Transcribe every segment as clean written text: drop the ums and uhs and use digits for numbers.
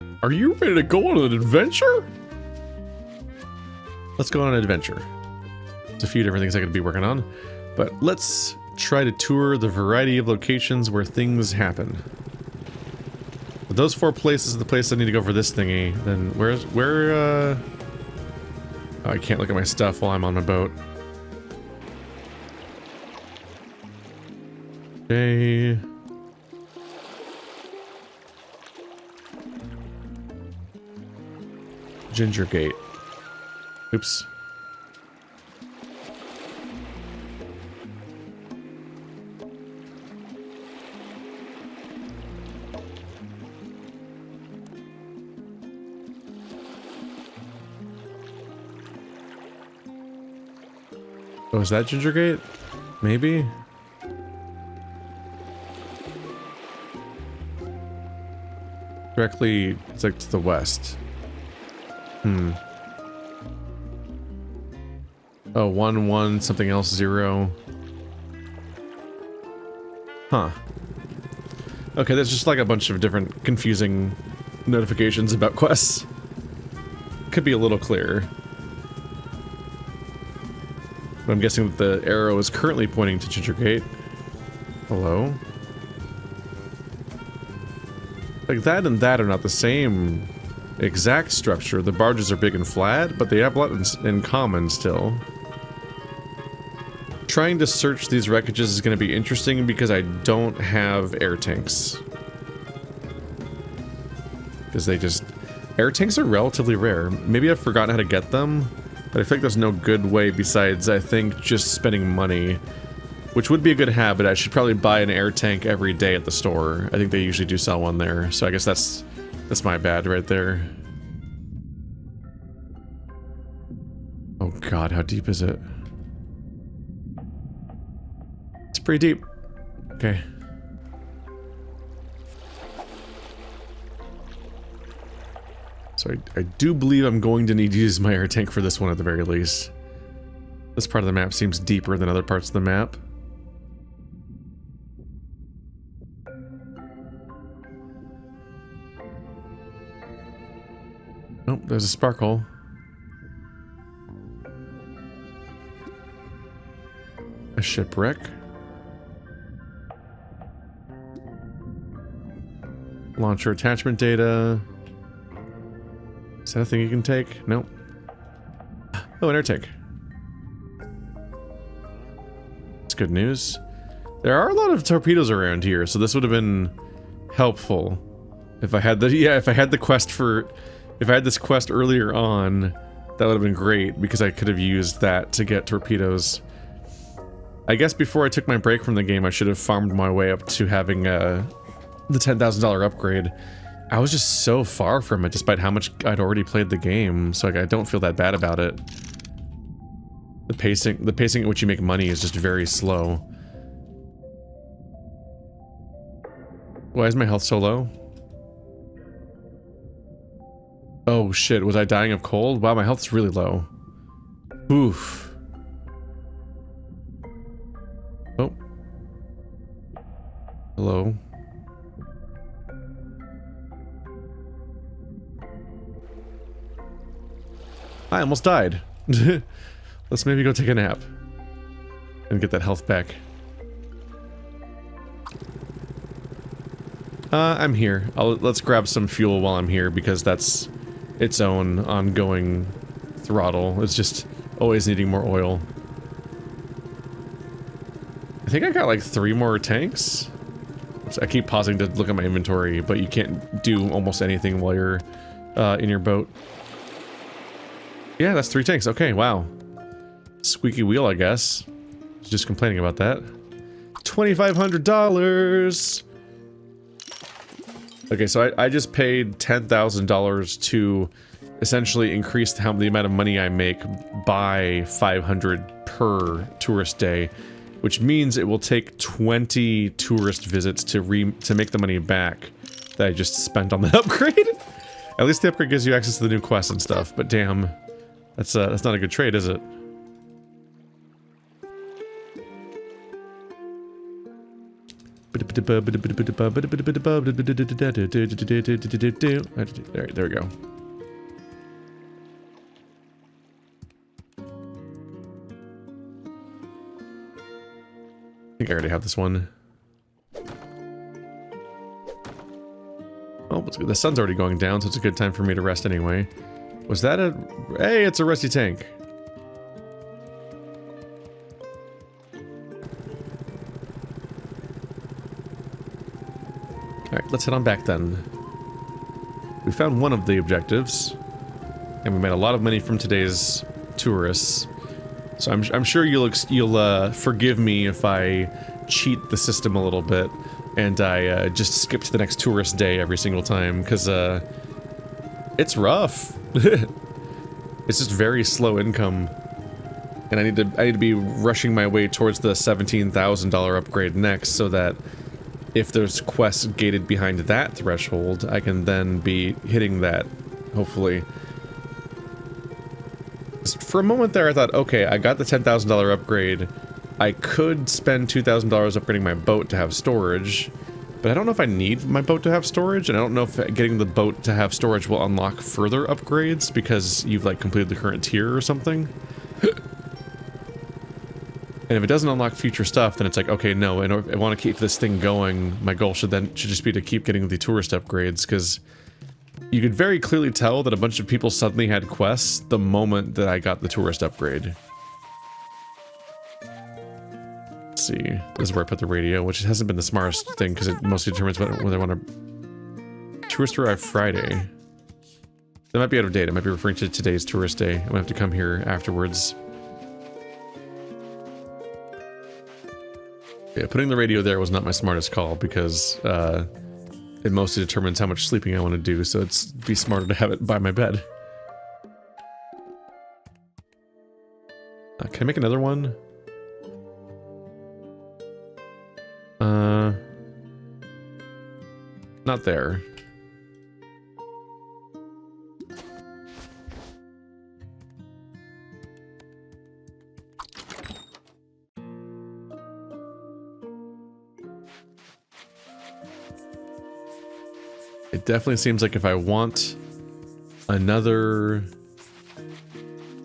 Are you ready to go on an adventure? Let's go on an adventure. There's a few different things I could be working on, but let's try to tour the variety of locations where things happen. If those 4 places are the place I need to go for this thingy, then oh, I can't look at my stuff while I'm on my boat. Okay. Ginger Gate. Oops. Oh, is that Ginger Gate? Maybe? Directly, it's like to the west. Oh, 1 something else 0. Huh. Okay, there's just like a bunch of different confusing notifications about quests. Could be a little clearer. But I'm guessing that the arrow is currently pointing to Ginger Gate. Hello? Like that and that are not the same exact structure. The barges are big and flat, but they have a lot in common still. Trying to search these wreckages is going to be interesting because I don't have air tanks. Because air tanks are relatively rare. Maybe I've forgotten how to get them, but I feel like there's no good way besides, I think, just spending money. Which would be a good habit. I should probably buy an air tank every day at the store. I think they usually do sell one there, so I guess that's my bad right there. Oh god, how deep is it? It's pretty deep. Okay. So I do believe I'm going to need to use my air tank for this one at the very least. This part of the map seems deeper than other parts of the map. Oh, there's a sparkle. A shipwreck. Launcher attachment data. Is that a thing you can take? Nope. Oh, an air tank. That's good news. There are a lot of torpedoes around here, so this would have been helpful. If I had if I had this quest earlier on, that would have been great, because I could have used that to get torpedoes. I guess before I took my break from the game, I should have farmed my way up to having the $10,000 upgrade. I was just so far from it, despite how much I'd already played the game, so like, I don't feel that bad about it. The pacing at which you make money is just very slow. Why is my health so low? Oh shit, was I dying of cold? Wow, my health's really low. Oof. Oh. Hello. I almost died. Let's maybe go take a nap. And get that health back. I'm here. Let's grab some fuel while I'm here, because that's its own ongoing throttle. It's just always needing more oil. I think I got like 3 more tanks. So I keep pausing to look at my inventory, but you can't do almost anything while you're in your boat. Yeah, that's 3 tanks. Okay, wow. Squeaky wheel, I guess. Just complaining about that. $2,500! Okay, so I just paid $10,000 to essentially increase the amount of money I make by 500 per tourist day, which means it will take 20 tourist visits to make the money back that I just spent on the upgrade. At least the upgrade gives you access to the new quests and stuff, but damn, that's not a good trade, is it? There we go. I think I already have this one. Oh, the sun's already going down, so it's a good time for me to rest anyway. Was that a... Hey, it's a rusty tank. Alright, let's head on back then. We found one of the objectives. And we made a lot of money from today's tourists. So I'm sure you'll forgive me if I cheat the system a little bit and I just skip to the next tourist day every single time, because it's rough. It's just very slow income, and I need to be rushing my way towards the $17,000 upgrade next, so that if there's quests gated behind that threshold, I can then be hitting that, hopefully. For a moment there, I thought, okay, I got the $10,000 upgrade. I could spend $2,000 upgrading my boat to have storage, but I don't know if I need my boat to have storage, and I don't know if getting the boat to have storage will unlock further upgrades because you've, like, completed the current tier or something. And if it doesn't unlock future stuff, then it's like, okay, no, and if I want to keep this thing going, my goal should just be to keep getting the tourist upgrades, because you could very clearly tell that a bunch of people suddenly had quests the moment that I got the tourist upgrade. Let's see. This is where I put the radio, which hasn't been the smartest thing because it mostly determines whether I want to... Tourist arrive Friday. That might be out of date. I might be referring to today's tourist day. I'm gonna have to come here afterwards. Yeah, putting the radio there was not my smartest call because it mostly determines how much sleeping I want to do, so it'd be smarter to have it by my bed. Can I make another one? Not there. It definitely seems like if I want another...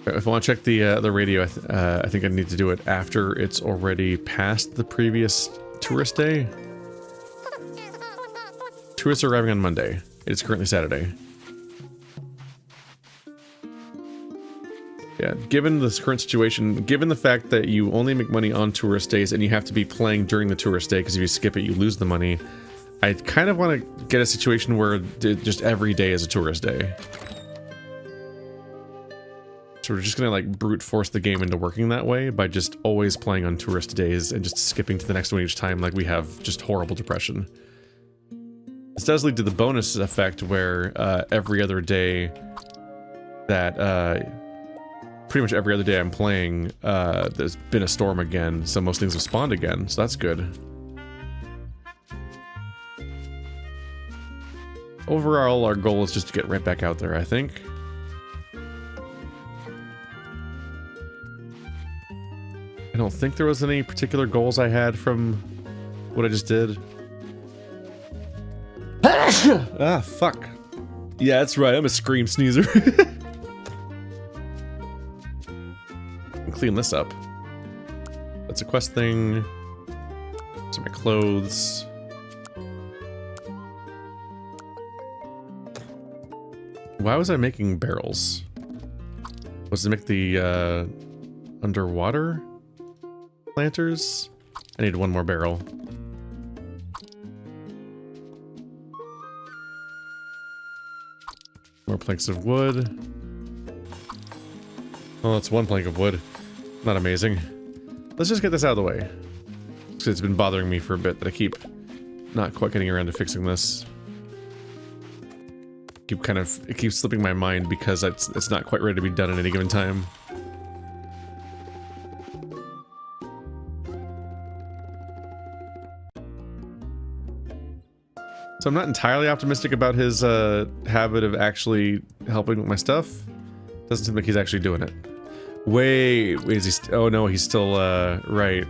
If I want to check the radio, I think I need to do it after it's already past the previous tourist day. Tourists are arriving on Monday. It's currently Saturday. Yeah, given this current situation, given the fact that you only make money on tourist days and you have to be playing during the tourist day because if you skip it, you lose the money, I kind of want to get a situation where just every day is a tourist day. So we're just gonna like brute force the game into working that way by just always playing on tourist days and just skipping to the next one each time like we have just horrible depression. This does lead to the bonus effect where every other day that pretty much every other day I'm playing there's been a storm again, so most things have spawned again, so that's good. Overall, our goal is just to get right back out there, I think. I don't think there was any particular goals I had from what I just did. Ah, fuck. Yeah, that's right, I'm a scream sneezer. Clean this up. That's a quest thing. These are my clothes. Why was I making barrels? Was to make the underwater planters? I need one more barrel. More planks of wood. Oh, that's one plank of wood. Not amazing. Let's just get this out of the way. Because it's been bothering me for a bit that I keep not quite getting around to fixing this. It keeps slipping my mind because it's not quite ready to be done at any given time. So I'm not entirely optimistic about his habit of actually helping with my stuff. Doesn't seem like he's actually doing it. Wait, is he oh no, he's still right.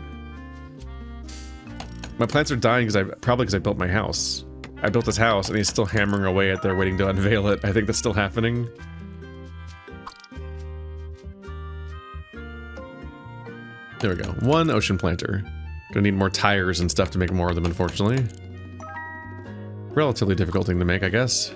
My plants are dying probably because I built my house. I built this house and he's still hammering away at there waiting to unveil it. I think that's still happening. There we go. 1 ocean planter. Gonna need more tires and stuff to make more of them, unfortunately. Relatively difficult thing to make, I guess.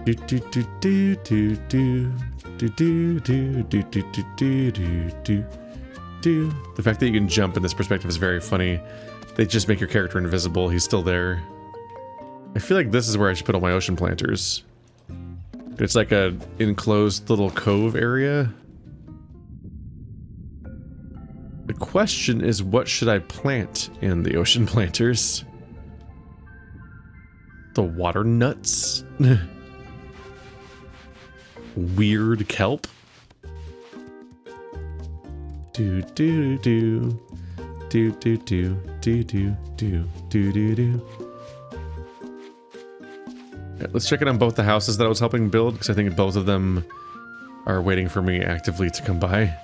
Do do do do do do do do do do do do do do do. The fact that you can jump in this perspective is very funny. They just make your character invisible. He's still there. I feel like this is where I should put all my ocean planters. It's like a enclosed little cove area. The question is, what should I plant in the ocean planters? The water nuts? Weird kelp? Do do do do do do do do do do do do. Let's check it on both the houses that I was helping build, because I think both of them are waiting for me actively to come by.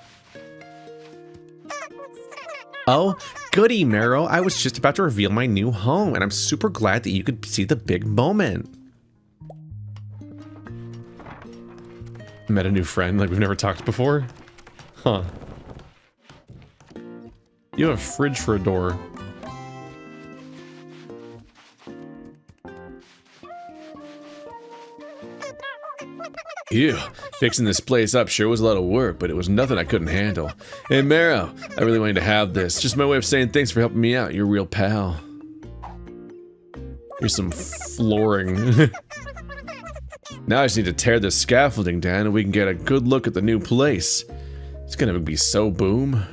Oh, goody, Marrow. I was just about to reveal my new home, and I'm super glad that you could see the big moment. Met a new friend, like we've never talked before? Huh. You have a fridge for a door. Ew, fixing this place up sure was a lot of work, but it was nothing I couldn't handle. Hey Marrow, I really wanted to have this. Just my way of saying thanks for helping me out. You're a real pal. Here's some flooring. Now I just need to tear this scaffolding down and we can get a good look at the new place. It's gonna be so boom.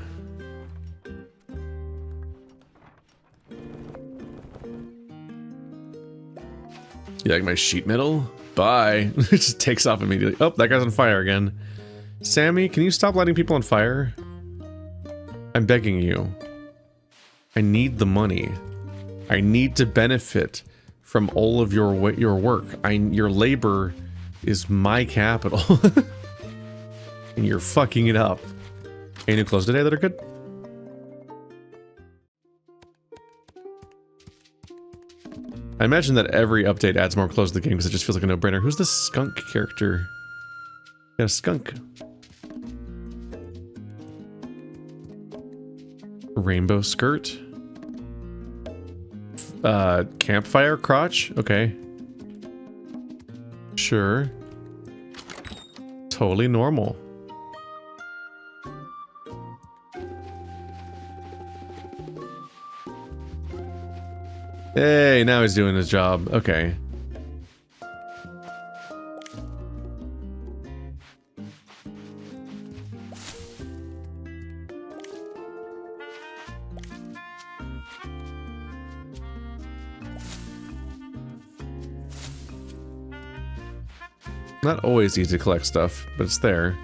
You like my sheet metal? Bye. It just takes off immediately. Oh, that guy's on fire again. Sammy, can you stop lighting people on fire? I'm begging you. I need the money. I need to benefit from all of your work. Your labor is my capital. And you're fucking it up. Any new clothes today that are good? I imagine that every update adds more clothes to the game because it just feels like a no-brainer. Who's the skunk character? Got a skunk. Rainbow skirt. Campfire crotch? Okay. Sure. Totally normal. Hey, now he's doing his job. Okay. Not always easy to collect stuff, but it's there.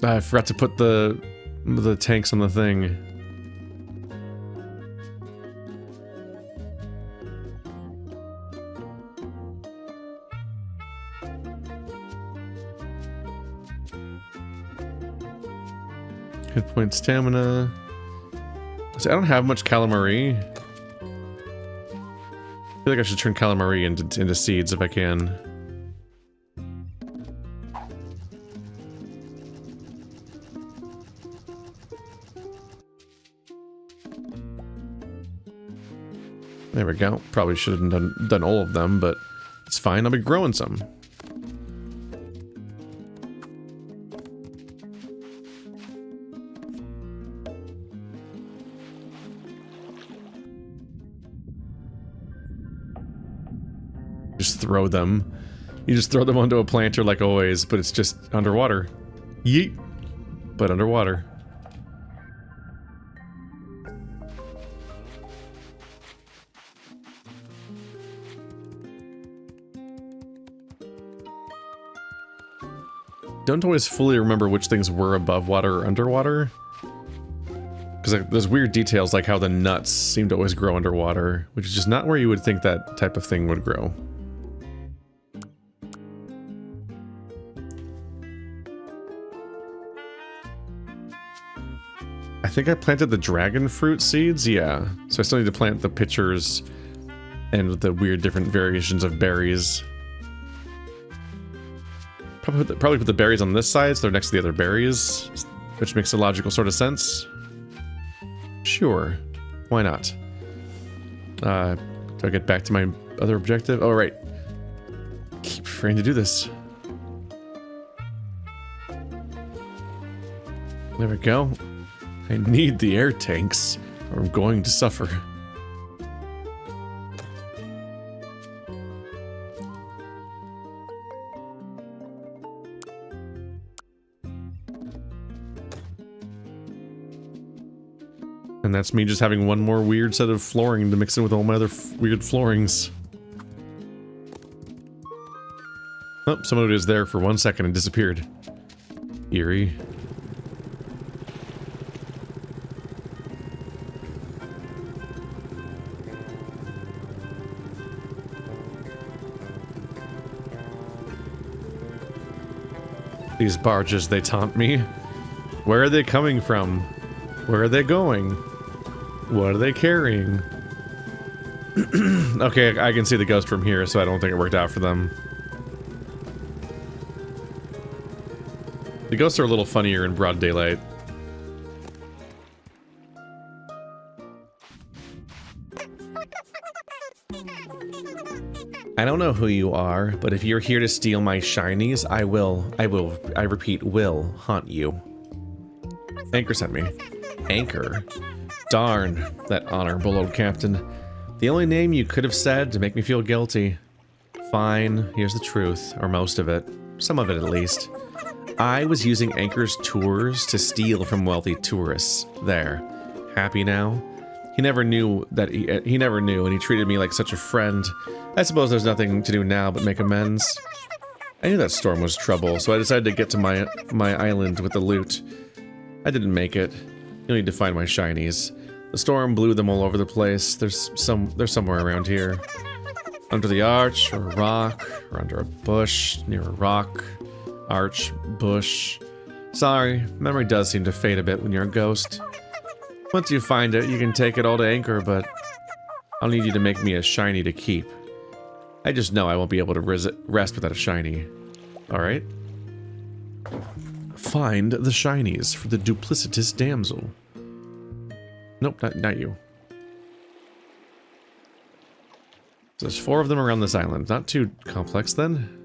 I forgot to put the tanks on the thing. Hit point stamina. So I don't have much calamari. I feel like I should turn calamari into seeds if I can. There we go. Probably should have done all of them, but it's fine. I'll be growing some. Just throw them. You just throw them onto a planter like always, but it's just underwater. Yeet. But underwater. Don't always fully remember which things were above water or underwater. Because like, there's weird details like how the nuts seem to always grow underwater, which is just not where you would think that type of thing would grow. I think I planted the dragon fruit seeds, yeah. So I still need to plant the pitchers and the weird different variations of berries. Probably put the berries on this side so they're next to the other berries, which makes a logical sort of sense. Sure, why not? Do I get back to my other objective? Oh, right. Keep forgetting to do this. There we go. I need the air tanks, or I'm going to suffer. And that's me just having one more weird set of flooring to mix in with all my other weird floorings. Oh, someone was there for 1 second and disappeared. Eerie. These barges, they taunt me. Where are they coming from? Where are they going? What are they carrying? Okay, I can see the ghost from here, so I don't think it worked out for them. The ghosts are a little funnier in broad daylight. I don't know who you are, but if you're here to steal my shinies, I repeat, will haunt you. Anchor sent me. Anchor? Darn, that honorable old captain. The only name you could have said to make me feel guilty. Fine, here's the truth, or most of it. Some of it at least. I was using Anchor's tours to steal from wealthy tourists. There. Happy now? He never knew that he never knew, and he treated me like such a friend. I suppose there's nothing to do now but make amends. I knew that storm was trouble, so I decided to get to my island with the loot. I didn't make it. You'll need to find my shinies. The storm blew them all over the place. They're somewhere around here. Under the arch, or a rock, or under a bush, near a rock, arch, bush. Sorry, memory does seem to fade a bit when you're a ghost. Once you find it, you can take it all to Anchor, but I'll need you to make me a shiny to keep. I just know I won't be able to rest without a shiny. Alright? Find the shinies for the duplicitous damsel. Nope, not you. So there's 4 of them around this island. Not too complex then.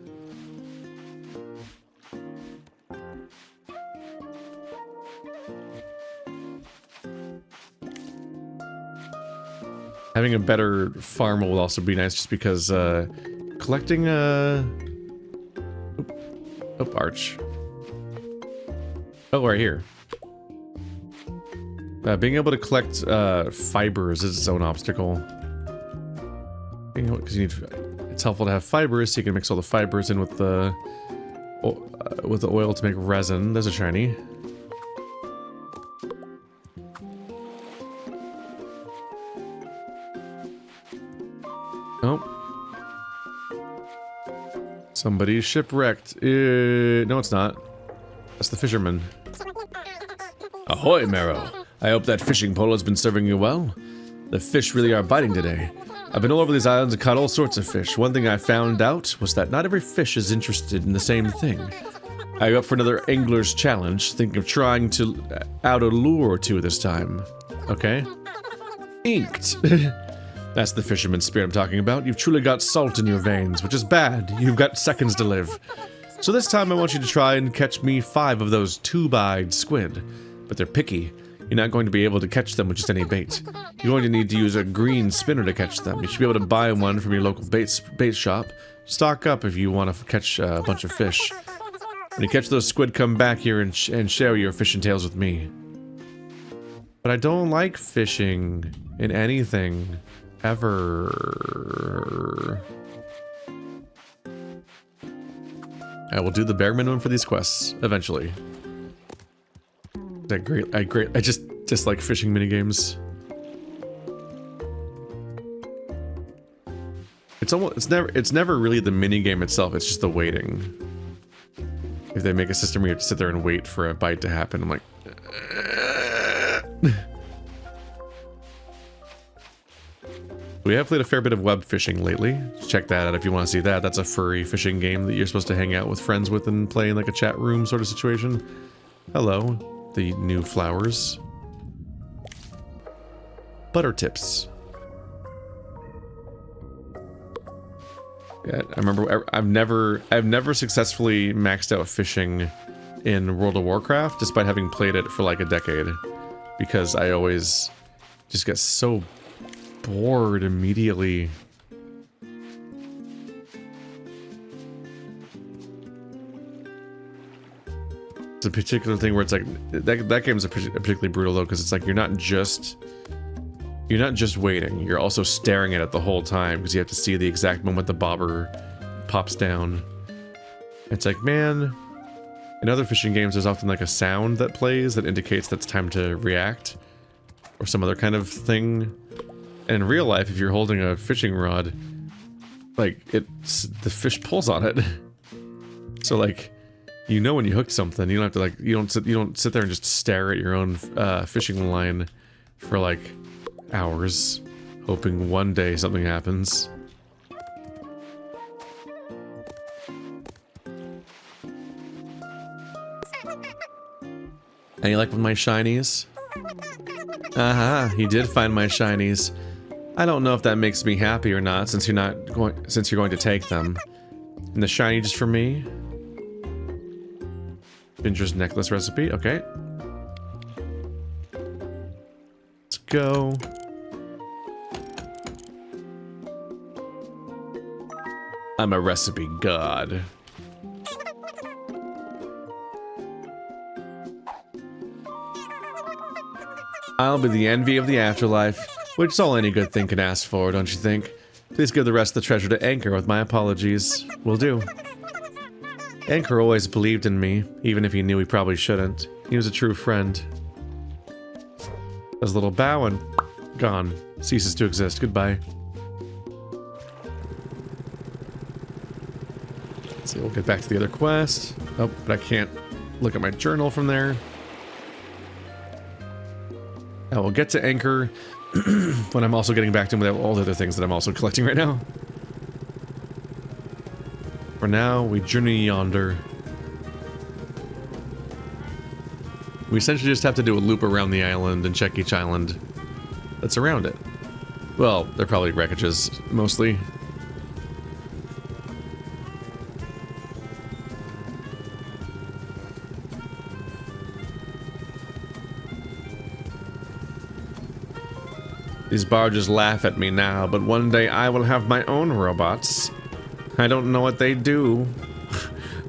Having a better farm will also be nice just because collecting arch. Oh, right here. Being able to collect fibers is its own obstacle. Because it's helpful to have fibers, so you can mix all the fibers in with the oil to make resin. There's a shiny. Oh. Somebody's shipwrecked. No, it's not. That's the fisherman. Ahoy, Marrow. I hope that fishing pole has been serving you well. The fish really are biting today. I've been all over these islands and caught all sorts of fish. One thing I found out was that not every fish is interested in the same thing. I go up for another angler's challenge, thinking of trying to out a lure or two this time. Okay? Inked. That's the fisherman spirit I'm talking about. You've truly got salt in your veins, which is bad. You've got seconds to live. So this time I want you to try and catch me 5 of those tube-eyed squid. But they're picky. You're not going to be able to catch them with just any bait. You're going to need to use a green spinner to catch them. You should be able to buy one from your local bait shop. Stock up if you want to catch a bunch of fish. When you catch those squid, come back here and share your fishing tales with me. But I don't like fishing in anything. Ever. I will do the bare minimum for these quests, eventually. I just dislike fishing minigames. It's never really the minigame itself, it's just the waiting. If they make a system where you have to sit there and wait for a bite to happen, I'm like... We have played a fair bit of web fishing lately. Check that out if you want to see that. That's a furry fishing game that you're supposed to hang out with friends with and play in like a chat room sort of situation. Hello, the new flowers. Butter tips. Yeah, I remember I've never successfully maxed out fishing in World of Warcraft, despite having played it for like a decade, because I always just get so bored immediately. It's a particular thing where it's like that game's particularly brutal though, because it's like you're not just waiting, you're also staring at it the whole time because you have to see the exact moment the bobber pops down. It's like, man, in other fishing games there's often like a sound that plays that indicates that it's time to react or some other kind of thing. And in real life, if you're holding a fishing rod, like the fish pulls on it. So like, you know when you hooked something, you don't have to like, you don't sit there and just stare at your own fishing line for like hours, hoping one day something happens. And you like with my shinies? He did find my shinies. I don't know if that makes me happy or not, since you're going to take them. And the shiny just for me. Ginger's necklace recipe, okay. Let's go. I'm a recipe god. I'll be the envy of the afterlife, which is all any good thing can ask for, don't you think? Please give the rest of the treasure to Anchor with my apologies. Will do. Anchor always believed in me, even if he knew he probably shouldn't. He was a true friend. Does a little bow and gone. Ceases to exist. Goodbye. Let's see, we'll get back to the other quest. Oh, but I can't look at my journal from there. I will get to Anchor when I'm also getting back to him with all the other things that I'm also collecting right now. For now, we journey yonder. We essentially just have to do a loop around the island and check each island that's around it. Well, they're probably wreckages, mostly. These barges laugh at me now, but one day I will have my own robots. I don't know what they do,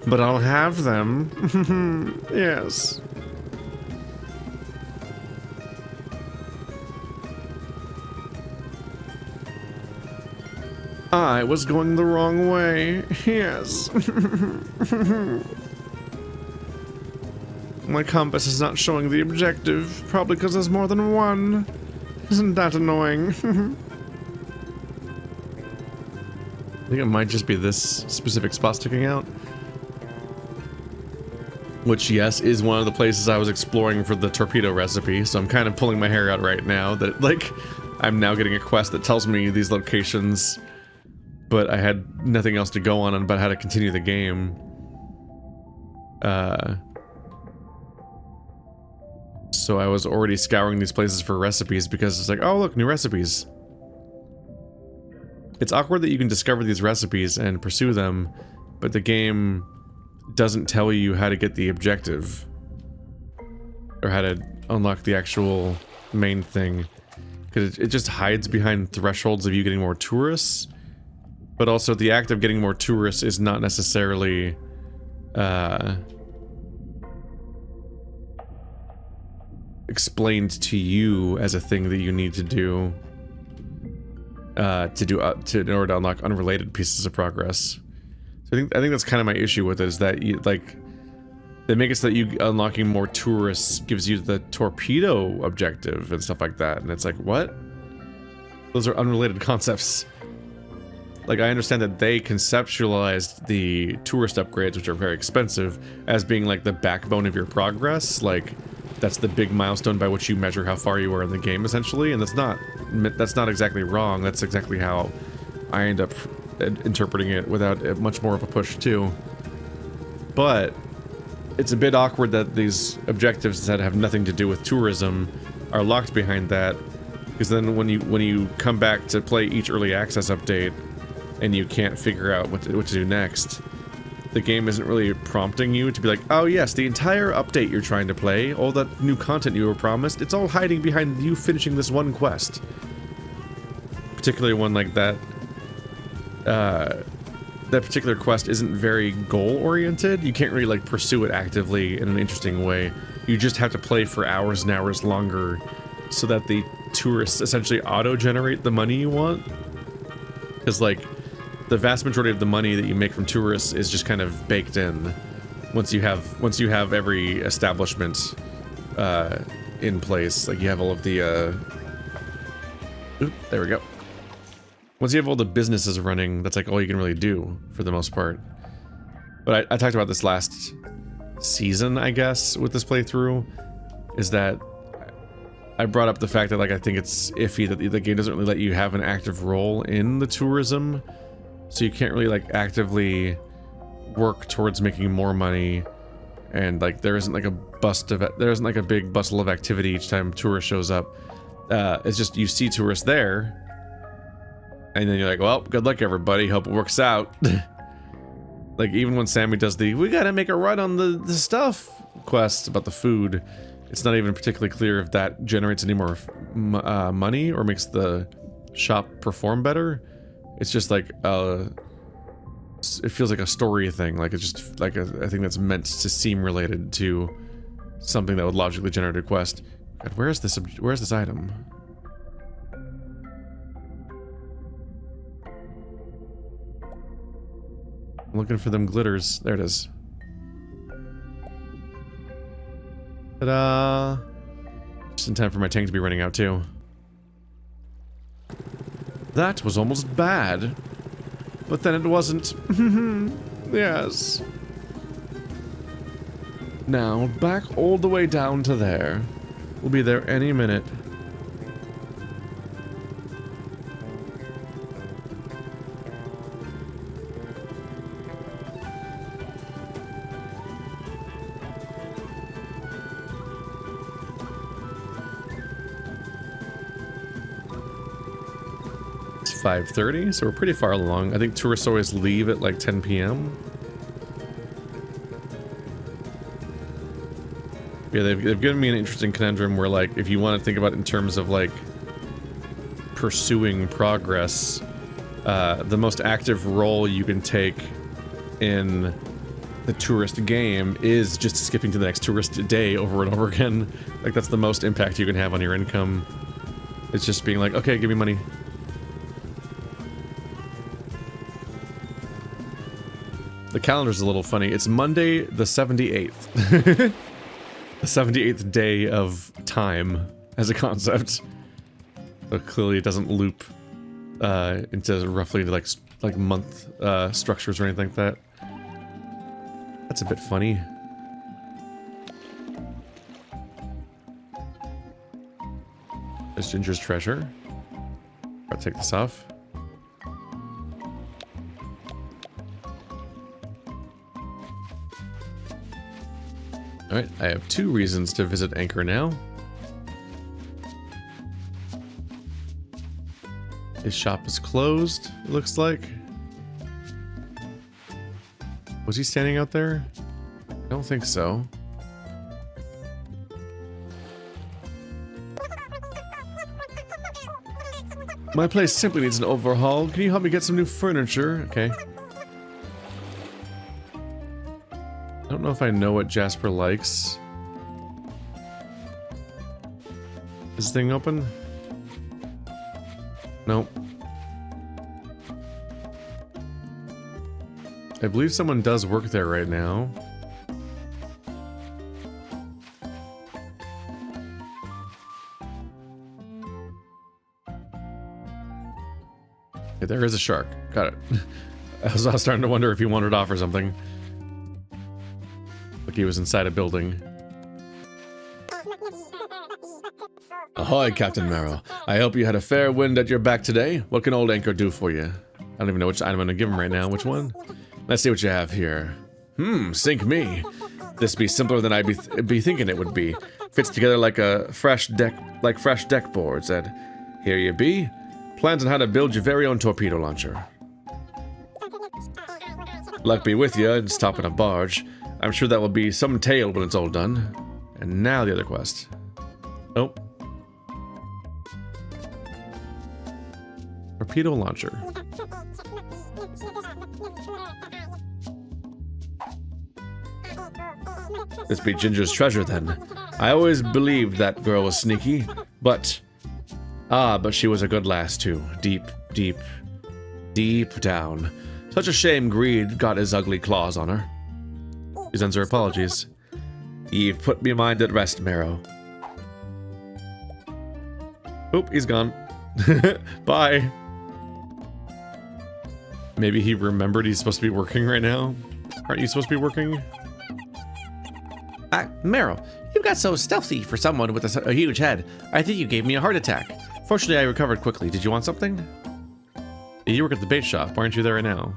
but I'll have them. Yes. I was going the wrong way. Yes. My compass is not showing the objective, probably because there's more than one. Isn't that annoying? I think it might just be this specific spot sticking out. Which, yes, is one of the places I was exploring for the torpedo recipe, so I'm kind of pulling my hair out right now that, like, I'm now getting a quest that tells me these locations, but I had nothing else to go on about how to continue the game. So I was already scouring these places for recipes because it's like, oh look, new recipes. It's awkward that you can discover these recipes and pursue them, but the game doesn't tell you how to get the objective. Or how to unlock the actual main thing. Because it just hides behind thresholds of you getting more tourists. But also the act of getting more tourists is not necessarily explained to you as a thing that you need to do in order to unlock unrelated pieces of progress. So I think that's kind of my issue with it, is that you, like, they make it so that you unlocking more tourists gives you the torpedo objective and stuff like that, and it's like, what? Those are unrelated concepts. Like, I understand that they conceptualized the tourist upgrades, which are very expensive, as being like the backbone of your progress. Like, that's the big milestone by which you measure how far you are in the game, essentially, and that's not exactly wrong. That's exactly how I end up interpreting it without much more of a push too. But it's a bit awkward that these objectives that have nothing to do with tourism are locked behind that, because then when you come back to play each early access update and you can't figure out what to do next, the game isn't really prompting you to be like, oh yes, the entire update you're trying to play, all that new content you were promised, it's all hiding behind you finishing this one quest. Particularly one like that. That particular quest isn't very goal-oriented. You can't really, like, pursue it actively in an interesting way. You just have to play for hours and hours longer so that the tourists essentially auto-generate the money you want. Because, like, the vast majority of the money that you make from tourists is just kind of baked in once you have every establishment in place. Like, you have all of the oop, there we go. Once you have all the businesses running, that's like all you can really do for the most part. But I talked about this last season, I guess, with this playthrough, is that I brought up the fact that, like, I think it's iffy that the game doesn't really let you have an active role in the tourism, so you can't really, like, actively work towards making more money, and, like, there isn't like a big bustle of activity each time a tourist shows up. It's just you see tourists there, and then you're like, well, good luck everybody, hope it works out. Like, even when Sammy does the we gotta make a run on the stuff quest about the food, it's not even particularly clear if that generates any more money or makes the shop perform better. It's just like it feels like a story thing, like it's just like a thing that's meant to seem related to something that would logically generate a quest. God, where's this item? I'm looking for them glitters. There it is. Ta-da! Just in time for my tank to be running out too. That was almost bad. But then it wasn't. Yes. Now, back all the way down to there. We'll be there any minute. It's 5:30, so we're pretty far along. I think tourists always leave at like 10 p.m. Yeah, they've given me an interesting conundrum where, like, if you want to think about it in terms of, like, pursuing progress, the most active role you can take in the tourist game is just skipping to the next tourist day over and over again. Like, that's the most impact you can have on your income. It's just being like, okay, give me money. The calendar's a little funny. It's Monday the 78th. The 78th day of time as a concept. So clearly it doesn't loop into roughly like month structures or anything like that. That's a bit funny. There's Ginger's treasure. I'll take this off. Alright, I have 2 reasons to visit Anchor now. His shop is closed, it looks like. Was he standing out there? I don't think so. My place simply needs an overhaul. Can you help me get some new furniture? Okay. I don't know if I know what Jasper likes. Is this thing open? Nope. I believe someone does work there right now. Okay, there is a shark. Got it. I was starting to wonder if he wanted off or something. Like he was inside a building. Ahoy, Captain Marrow. I hope you had a fair wind at your back today. What can old Anchor do for you? I don't even know which item I'm gonna give him right now. Which one? Let's see what you have here. Sink me. This be simpler than I'd be thinking it would be. Fits together like a fresh deck boards. And here you be. Plans on how to build your very own torpedo launcher. Luck be with you in stopping a barge. I'm sure that will be some tale when it's all done. And now the other quest. Oh. Torpedo launcher. This be Ginger's treasure then. I always believed that girl was sneaky, but she was a good lass too. Deep down. Such a shame greed got his ugly claws on her. He sends her apologies. You've put me mind at rest, Marrow. Oop, he's gone. Bye. Maybe he remembered he's supposed to be working right now? Aren't you supposed to be working? Marrow, you got so stealthy for someone with a huge head. I think you gave me a heart attack. Fortunately, I recovered quickly. Did you want something? You work at the bait shop. Why aren't you there right now?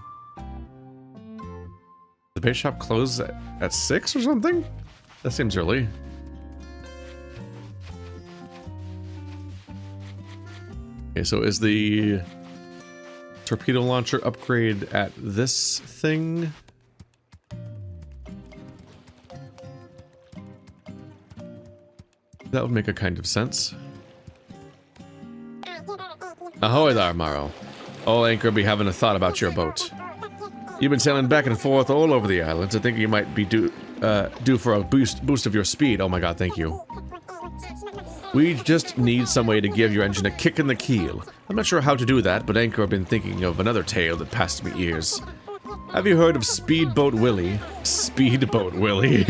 The bait shop closed at 6 or something? That seems early. Okay, so is the torpedo launcher upgrade at this thing? That would make a kind of sense. Ahoy there, Marrow. Old Anchor be having a thought about your boat. You've been sailing back and forth all over the islands. I think you might be due for a boost of your speed. Oh my god, thank you. We just need some way to give your engine a kick in the keel. I'm not sure how to do that, but Anchor have been thinking of another tale that passed me ears. Have you heard of Speedboat Willie? Speedboat Willie.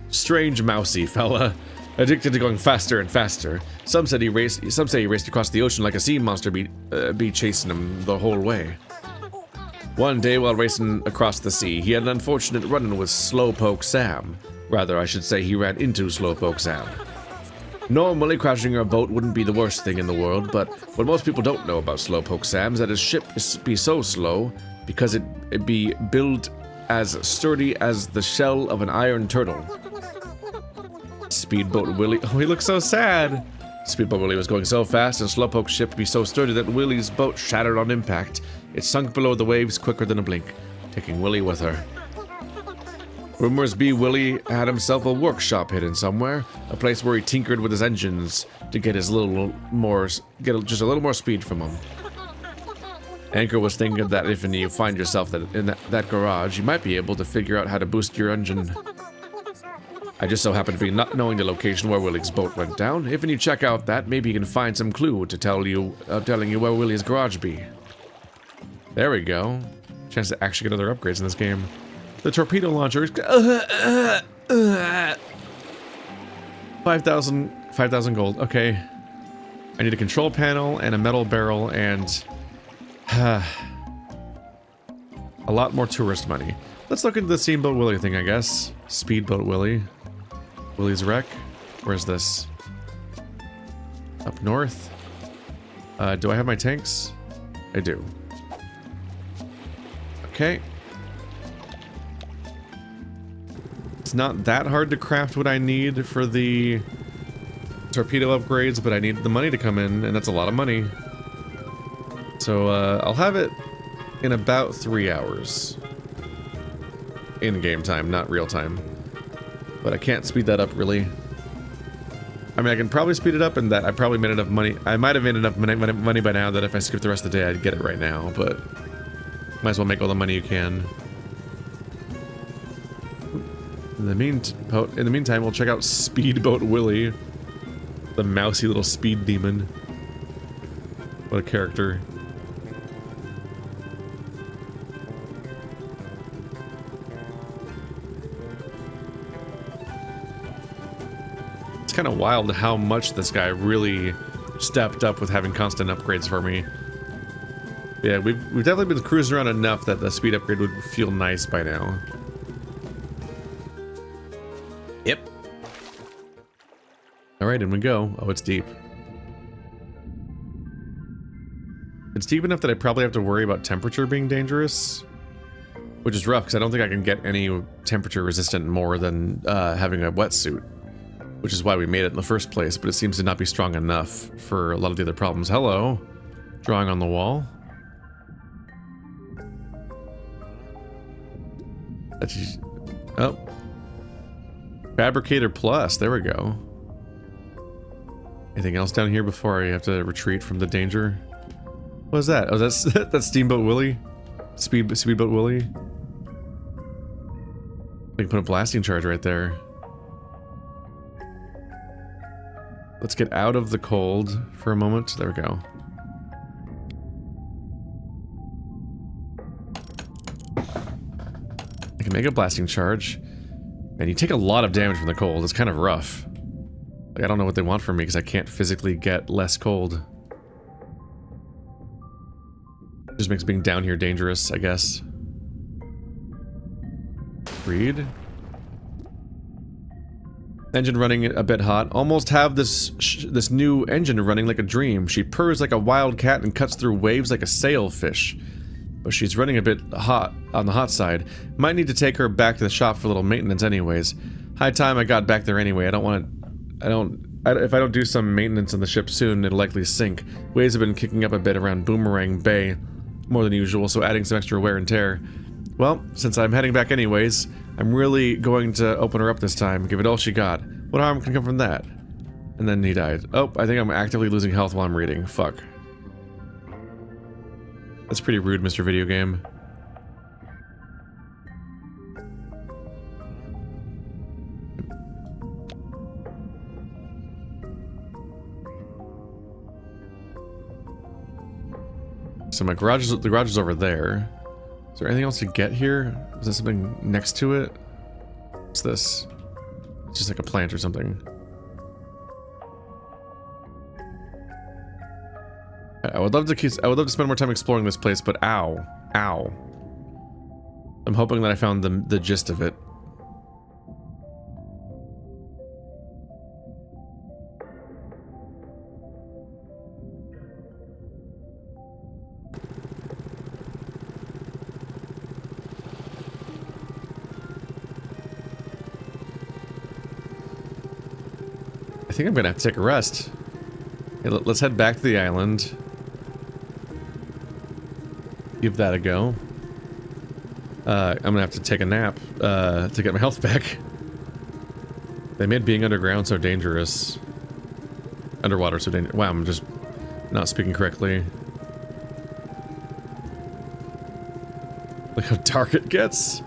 Strange mousy fella. Addicted to going faster and faster. Some say he raced across the ocean like a sea monster be chasing him the whole way. One day while racing across the sea, he had an unfortunate run-in with Slowpoke Sam. Rather, I should say he ran into Slowpoke Sam. Normally, crashing your boat wouldn't be the worst thing in the world, but what most people don't know about Slowpoke Sam is that his ship be so slow because it be built as sturdy as the shell of an iron turtle. Speedboat Willie. Oh, he looks so sad. Speedboat Willie was going so fast and Slowpoke's ship be so sturdy that Willie's boat shattered on impact. It sunk below the waves quicker than a blink, taking Willie with her. Rumors be Willie had himself a workshop hidden somewhere, a place where he tinkered with his engines to get just a little more speed from them. Anchor was thinking that if you find yourself in that garage, you might be able to figure out how to boost your engine. I just so happen to be not knowing the location where Willie's boat went down. If you check out that, maybe you can find some clue to telling you where Willie's garage be. There we go. Chance to actually get other upgrades in this game. The torpedo launcher. 5,000 gold. Okay. I need a control panel and a metal barrel and a lot more tourist money. Let's look into the Steamboat Willie thing, I guess. Speedboat Willie. Willie's wreck. Where's this? Up north. Do I have my tanks? I do. Okay. It's not that hard to craft what I need for the torpedo upgrades, but I need the money to come in, and that's a lot of money. So, I'll have it in about 3 hours. In-game time, not real time. But I can't speed that up, really. I mean, I can probably speed it up in that I probably made enough money. I might have made enough money by now that if I skip the rest of the day, I'd get it right now, but might as well make all the money you can. In the meantime, we'll check out Speedboat Willie. The mousy little speed demon. What a character. It's kind of wild how much this guy really stepped up with having constant upgrades for me. Yeah, we've definitely been cruising around enough that the speed upgrade would feel nice by now. Yep. Alright, in we go. Oh, it's deep. It's deep enough that I probably have to worry about temperature being dangerous. Which is rough, because I don't think I can get any temperature resistant more than having a wetsuit. Which is why we made it in the first place, but it seems to not be strong enough for a lot of the other problems. Hello. Drawing on the wall. Oh. Fabricator Plus, there we go. Anything else down here before I have to retreat from the danger? What is that? Oh, that's Steamboat Willie? Speedboat Willie? I can put a blasting charge right there. Let's get out of the cold for a moment. There we go. I can make a blasting charge. And you take a lot of damage from the cold. It's kind of rough. Like, I don't know what they want from me because I can't physically get less cold. Just makes being down here dangerous, I guess. Read. Engine running a bit hot. Almost have this new engine running like a dream. She purrs like a wild cat and cuts through waves like a sailfish. But she's running a bit hot on the hot side. Might need to take her back to the shop for a little maintenance anyways. High time I got back there anyway. If I don't do some maintenance on the ship soon, it'll likely sink. Waves have been kicking up a bit around Boomerang Bay. More than usual, so adding some extra wear and tear. Well, since I'm heading back anyways, I'm really going to open her up this time, give it all she got. What harm can come from that? And then he died. Oh, I think I'm actively losing health while I'm reading. Fuck. That's pretty rude, Mr. Video Game. So the garage is over there. Is there anything else to get here? Is there something next to it? What's this? It's just like a plant or something. I would love to spend more time exploring this place, but ow. Ow. I'm hoping that I found the gist of it. I think I'm gonna have to take a rest. Okay, let's head back to the island. Give that a go. I'm gonna have to take a nap to get my health back. They made being underground so dangerous. Underwater so dangerous. Wow, I'm just not speaking correctly. Look how dark it gets.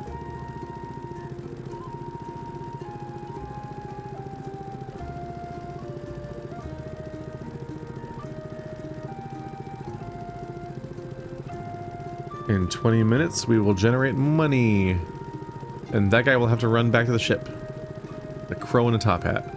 In 20 minutes, we will generate money. And that guy will have to run back to the ship. The crow in a top hat.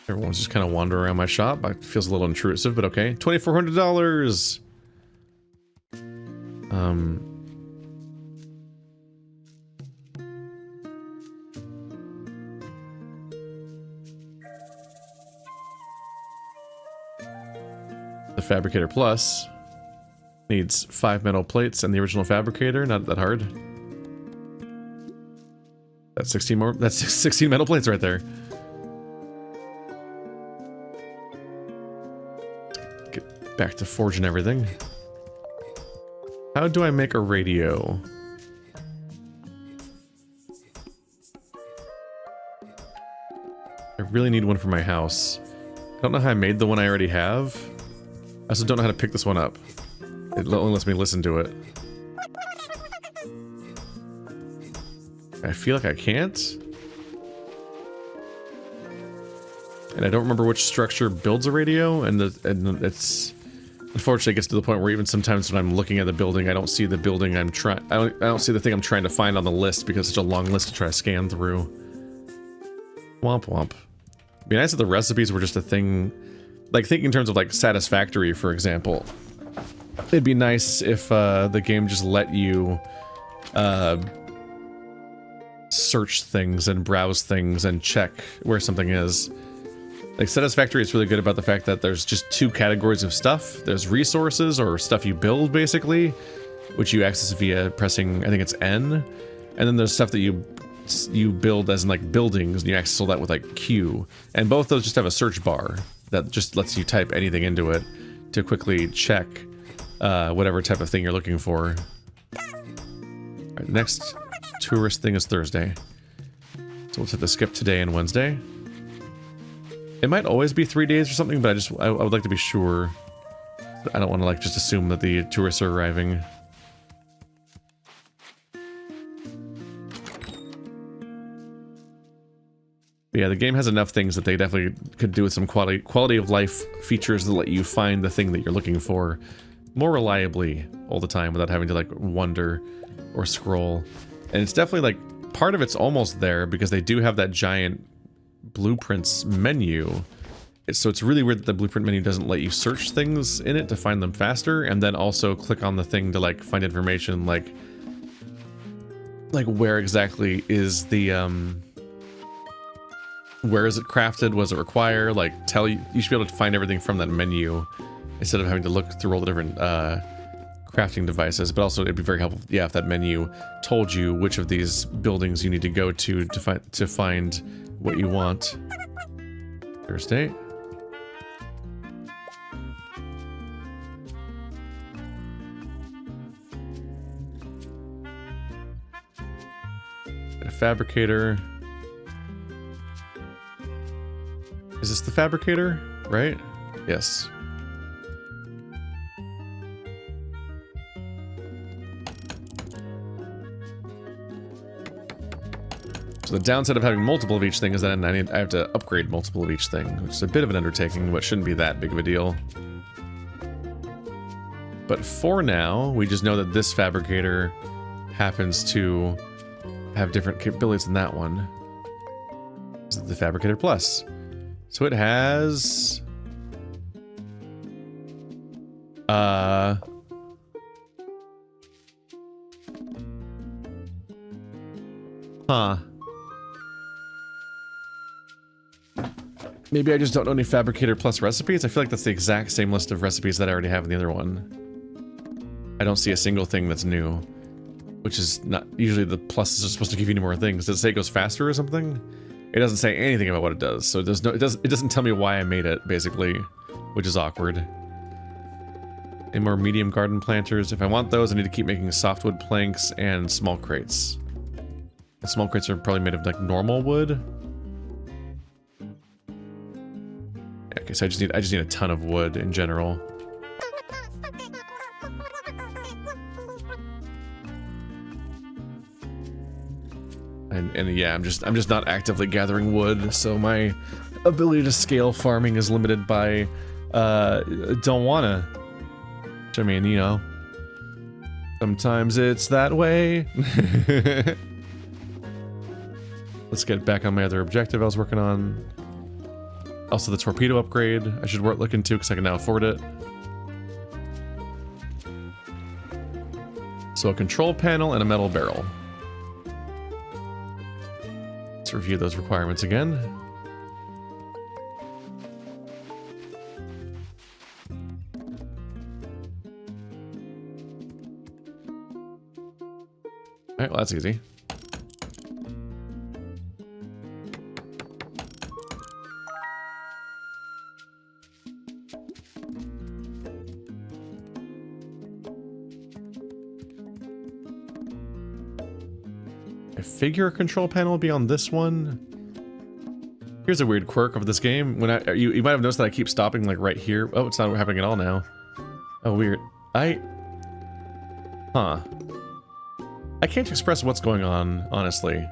Everyone's just kind of wandering around my shop. It feels a little intrusive, but okay. $2,400! The Fabricator Plus needs 5 metal plates and the original Fabricator. Not that hard. That's 16 more. That's 16 metal plates right there. Get back to forging everything. How do I make a radio? I really need one for my house. I don't know how I made the one I already have. I also don't know how to pick this one up. It only lets me listen to it. I feel like I can't. And I don't remember which structure builds a radio, and it's... Unfortunately, it gets to the point where even sometimes when I'm looking at the building, I don't see the building I'm trying... I don't see the thing I'm trying to find on the list because it's such a long list to try to scan through. Womp womp. It'd be nice if the recipes were just a thing, like think in terms of like satisfactory, for example. It'd be nice if the game just let you search things and browse things and check where something is. Like Satisfactory is really good about the fact that there's just two categories of stuff. There's resources, or stuff you build basically, which you access via pressing, I think it's N. And then there's stuff that you build as in like buildings, and you access all that with like Q. And both those just have a search bar that just lets you type anything into it to quickly check whatever type of thing you're looking for. Alright, next tourist thing is Thursday. So we'll have to skip today and Wednesday. It might always be 3 days or something, but I would like to be sure. I don't want to like just assume that the tourists are arriving. But yeah, the game has enough things that they definitely could do with some quality of life features that let you find the thing that you're looking for more reliably all the time without having to like wonder or scroll. And it's definitely like part of it's almost there because they do have that giant blueprints menu. So it's really weird that the blueprint menu doesn't let you search things in it to find them faster, and then also click on the thing to like find information like where exactly is the where is it crafted, what does it require, like tell you should be able to find everything from that menu instead of having to look through all the different crafting devices. But also it'd be very helpful, yeah, if that menu told you which of these buildings you need to go to find what you want. Thursday. A fabricator. Is this the fabricator? Right? Yes. So the downside of having multiple of each thing is that I have to upgrade multiple of each thing, which is a bit of an undertaking, but shouldn't be that big of a deal. But for now, we just know that this fabricator happens to have different capabilities than that one. This is the Fabricator Plus. So it has... Huh. Maybe I just don't know any Fabricator Plus recipes. I feel like that's the exact same list of recipes that I already have in the other one. I don't see a single thing that's new. Which is not... Usually the pluses are supposed to give you more things. Does it say it goes faster or something? It doesn't say anything about what it does. So there's no... It doesn't tell me why I made it, basically. Which is awkward. Any more medium garden planters? If I want those, I need to keep making softwood planks and small crates. The small crates are probably made of like normal wood. Okay, so I just need a ton of wood in general. And yeah, I'm just not actively gathering wood, so my ability to scale farming is limited by don't wanna. Which I mean, you know, sometimes it's that way. Let's get back on my other objective I was working on. Also the torpedo upgrade I should look into because I can now afford it. So a control panel and a metal barrel. Let's review those requirements again. Alright, well that's easy. I figure a control panel will be on this one. Here's a weird quirk of this game. When you might have noticed that I keep stopping like right here. Oh, it's not happening at all now. Oh, weird. Huh. I can't express what's going on, honestly.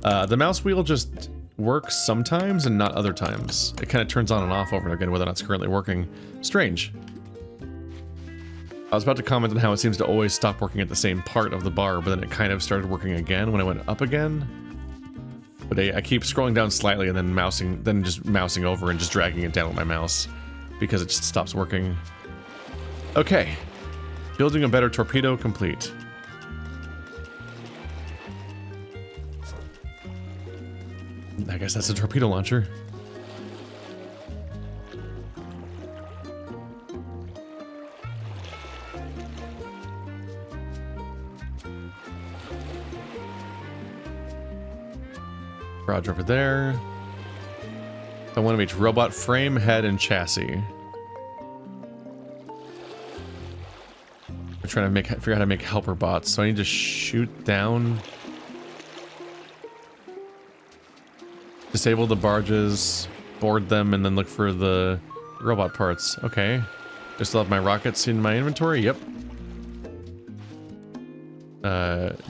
The mouse wheel just works sometimes and not other times. It kind of turns on and off over and again whether or not it's currently working. Strange. I was about to comment on how it seems to always stop working at the same part of the bar, but then it kind of started working again when I went up again. But I keep scrolling down slightly and then just mousing over and just dragging it down with my mouse because it just stops working. Okay. Building a better torpedo complete. I guess that's a torpedo launcher. Barge over there. I want to reach robot frame, head, and chassis. I'm trying to figure out how to make helper bots, so I need to shoot down. Disable the barges, board them, and then look for the robot parts. Okay. I still have my rockets in my inventory? Yep.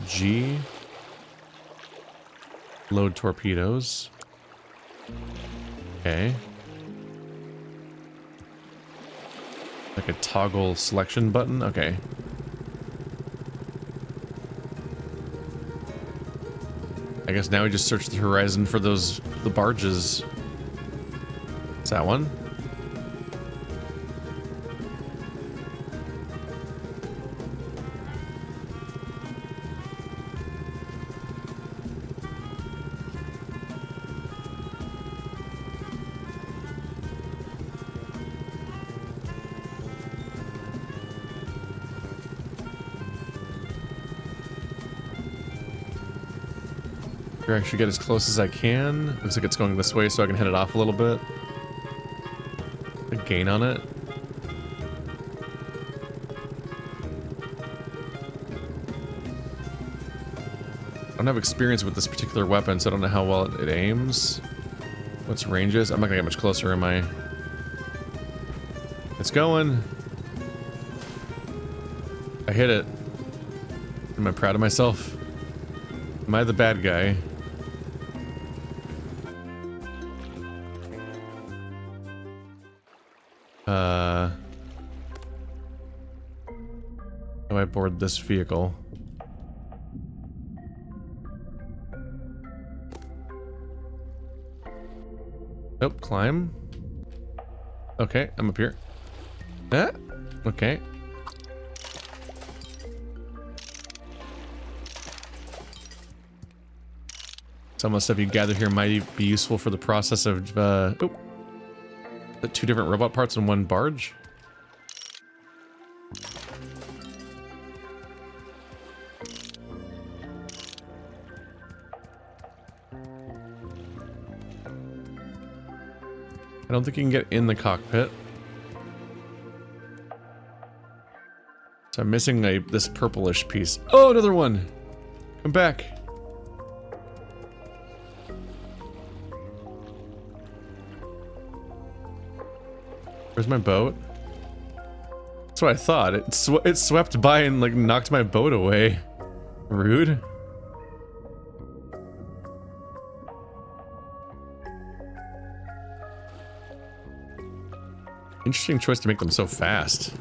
G. Load torpedoes. Okay. Like a toggle selection button? Okay. I guess now we just search the horizon for the barges. Is that one? I should get as close as I can. Looks like it's going this way, so I can head it off a little bit. Good gain on it. I don't have experience with this particular weapon, so I don't know how well it aims. What's range is? I'm not gonna get much closer, am I? It's going. I hit it. Am I proud of myself? Am I the bad guy? How do I board this vehicle? Nope, climb. Okay, I'm up here. Ah, okay. Some of the stuff you gather here might be useful for the process of, oh. Two different robot parts in one barge? I don't think you can get in the cockpit. So I'm missing this purplish piece. Oh, another one! Come back. Where's my boat? That's what I thought. It swept by and like knocked my boat away. Rude. Interesting choice to make them so fast.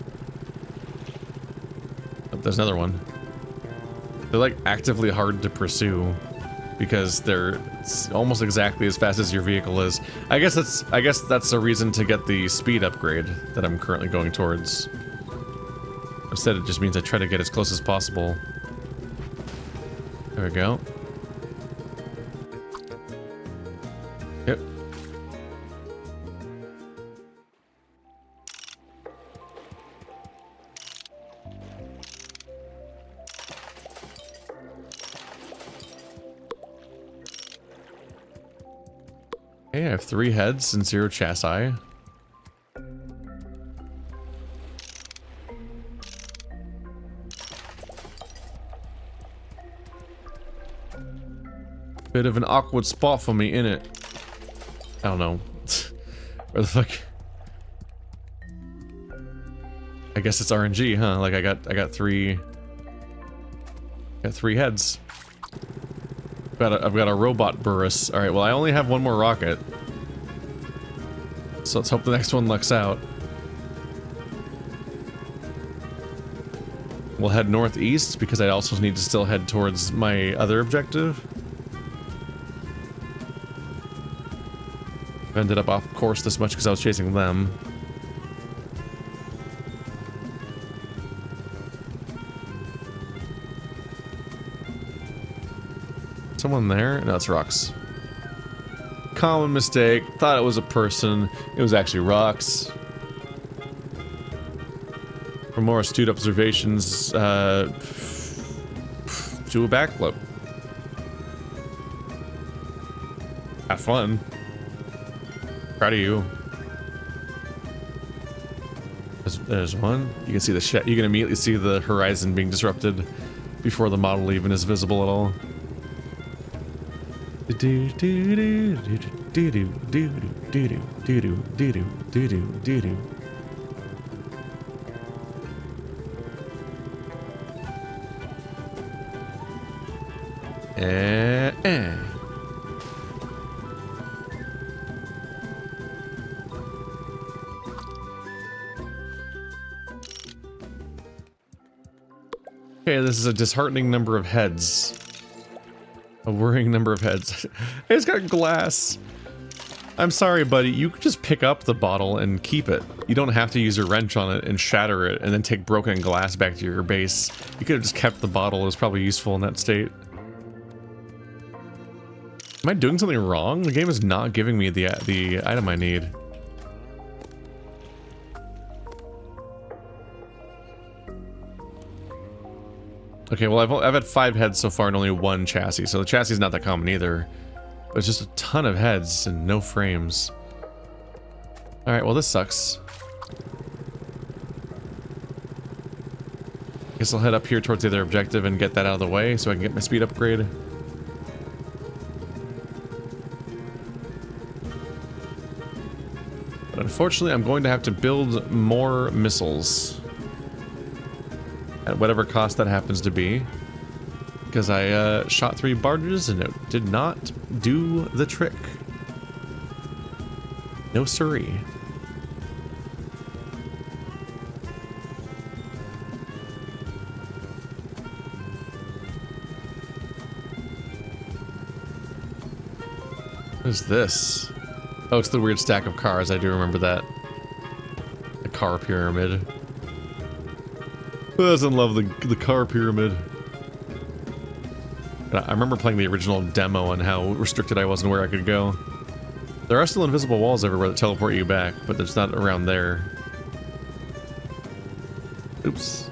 Oh, there's another one. They're like actively hard to pursue because they're almost exactly as fast as your vehicle is. I guess that's a reason to get the speed upgrade that I'm currently going towards. Instead, it just means I try to get as close as possible. There we go. Yep. Okay, I have 3 heads and 0 chassis. Bit of an awkward spot for me, innit? I don't know. Where the fuck? I guess it's RNG, huh? Like I got 3 heads. I've got a robot burris. All right, well I only have 1 more rocket. So let's hope the next one lucks out. We'll head northeast because I also need to still head towards my other objective. I ended up off course this much because I was chasing them. Someone there? No, it's rocks. Common mistake. Thought it was a person. It was actually rocks. For more astute observations, do a backflip. Have fun. Proud of you. There's one. You can see the shed. You can immediately see the horizon being disrupted before the model even is visible at all. Okay, this is a disheartening number of heads. A worrying number of heads. It's got glass. I'm sorry, buddy. You could just pick up the bottle and keep it. You don't have to use a wrench on it and shatter it and then take broken glass back to your base. You could have just kept the bottle. It was probably useful in that state. Am I doing something wrong? The game is not giving me the item I need. Okay, well, I've had 5 heads so far and only 1 chassis, so the chassis is not that common either. But it's just a ton of heads and no frames. Alright, well, this sucks. Guess I'll head up here towards the other objective and get that out of the way so I can get my speed upgrade. But unfortunately, I'm going to have to build more missiles. At whatever cost that happens to be. Because I shot 3 barges and it did not do the trick. No siree. What is this? Oh, it's the weird stack of cars. I do remember that. The car pyramid. Who doesn't love the car pyramid? I remember playing the original demo and how restricted I was and where I could go. There are still invisible walls everywhere that teleport you back, but there's not around there. Oops.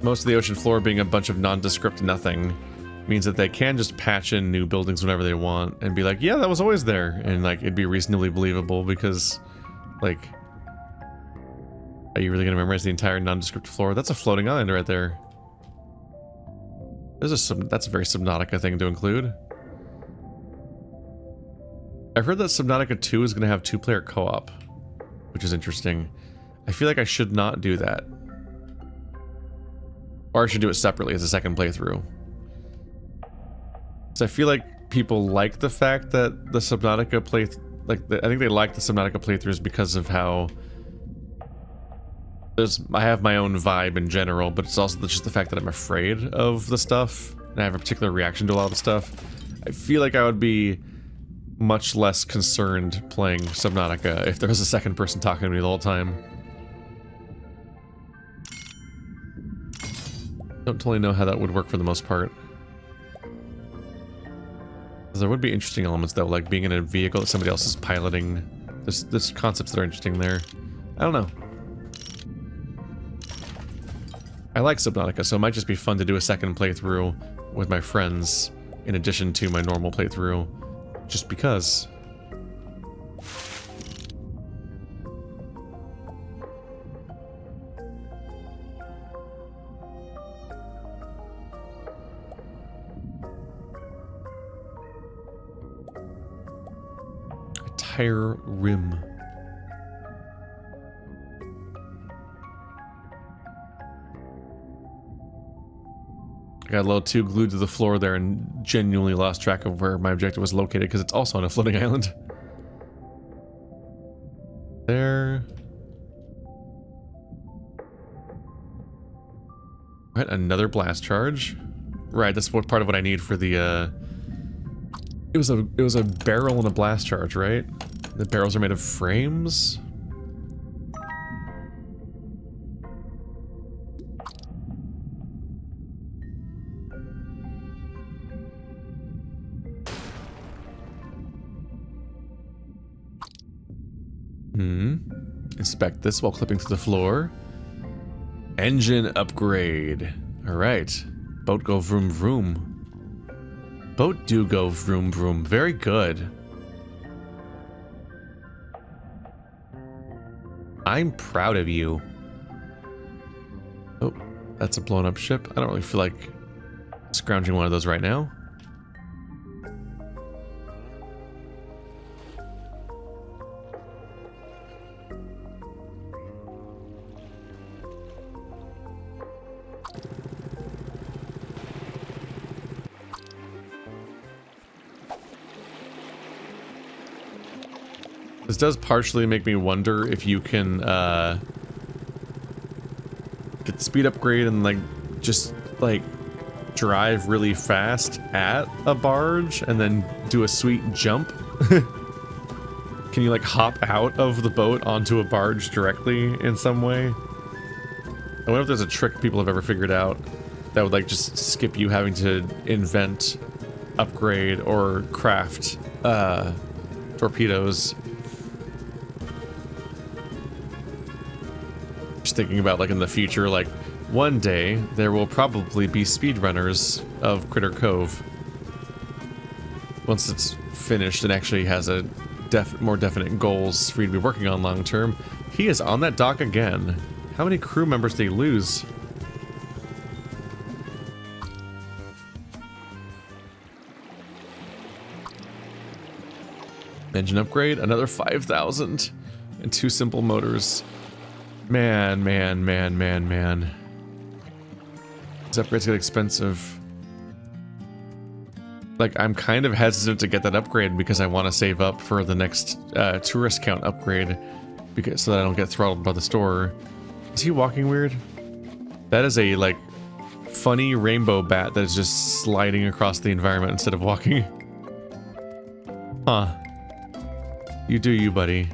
Most of the ocean floor being a bunch of nondescript nothing means that they can just patch in new buildings whenever they want and be like, yeah, that was always there. And like, it'd be reasonably believable because, like, are you really gonna memorize the entire nondescript floor? That's a floating island right there. That's a very Subnautica thing to include. I've heard that Subnautica 2 is gonna have 2-player co-op, which is interesting. I feel like I should not do that. Or I should do it separately as a second playthrough. So I feel like people like the fact that the Subnautica I think they like the Subnautica playthroughs because of how I have my own vibe in general, but it's also just the fact that I'm afraid of the stuff, and I have a particular reaction to a lot of the stuff. I feel like I would be much less concerned playing Subnautica if there was a second person talking to me the whole time. Don't totally know how that would work for the most part. There would be interesting elements though, like being in a vehicle that somebody else is piloting. There's concepts that are interesting there. I don't know. I like Subnautica, so it might just be fun to do a second playthrough with my friends in addition to my normal playthrough, just because. Tire rim. I got a little too glued to the floor there and genuinely lost track of where my objective was located because it's also on a floating island. There. Right, another blast charge. Right, that's what part of what I need for the, It was a barrel and a blast charge, right? The barrels are made of frames? Inspect this while clipping through the floor. Engine upgrade. Alright. Boat go vroom vroom. Boat do go vroom vroom. Very good. I'm proud of you. Oh, that's a blown up ship. I don't really feel like scrounging one of those right now. This does partially make me wonder if you can get the speed upgrade and like just like drive really fast at a barge and then do a sweet jump. Can you like hop out of the boat onto a barge directly in some way? I wonder if there's a trick people have ever figured out that would like just skip you having to invent, upgrade, or craft torpedoes. Just thinking about like in the future, like one day there will probably be speedrunners of Critter Cove. Once it's finished and actually has a more definite goals for you to be working on long term. He is on that dock again. How many crew members did he lose? Engine upgrade, another 5,000 and 2 simple motors. Man. These upgrades get expensive. Like, I'm kind of hesitant to get that upgrade because I want to save up for the next tourist count upgrade so that I don't get throttled by the store. Is he walking weird? That is a, like, funny rainbow bat that is just sliding across the environment instead of walking. Huh. You do you, buddy.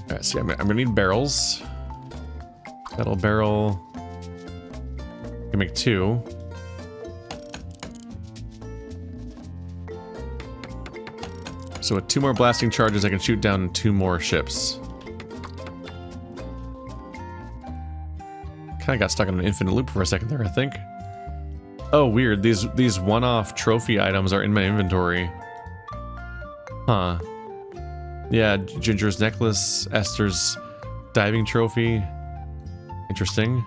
Alright, see, I'm gonna need barrels. Metal barrel. I can make 2. So with 2 more blasting charges, I can shoot down 2 more ships. Kinda got stuck in an infinite loop for a second there, I think. Oh, weird. These one-off trophy items are in my inventory. Huh. Yeah, Ginger's necklace, Esther's diving trophy. Interesting.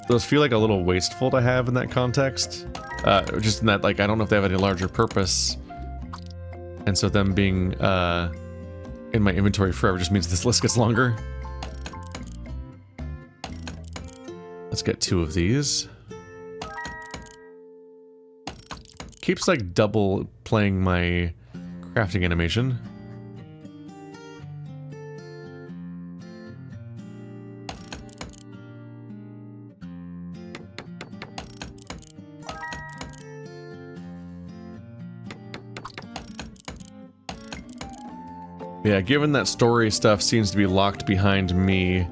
Those feel like a little wasteful to have in that context. Just in that, like, I don't know if they have any larger purpose. And so them being in my inventory forever just means this list gets longer. Let's get 2 of these. Keeps, like, double playing my crafting animation. Yeah, given that story stuff seems to be locked behind me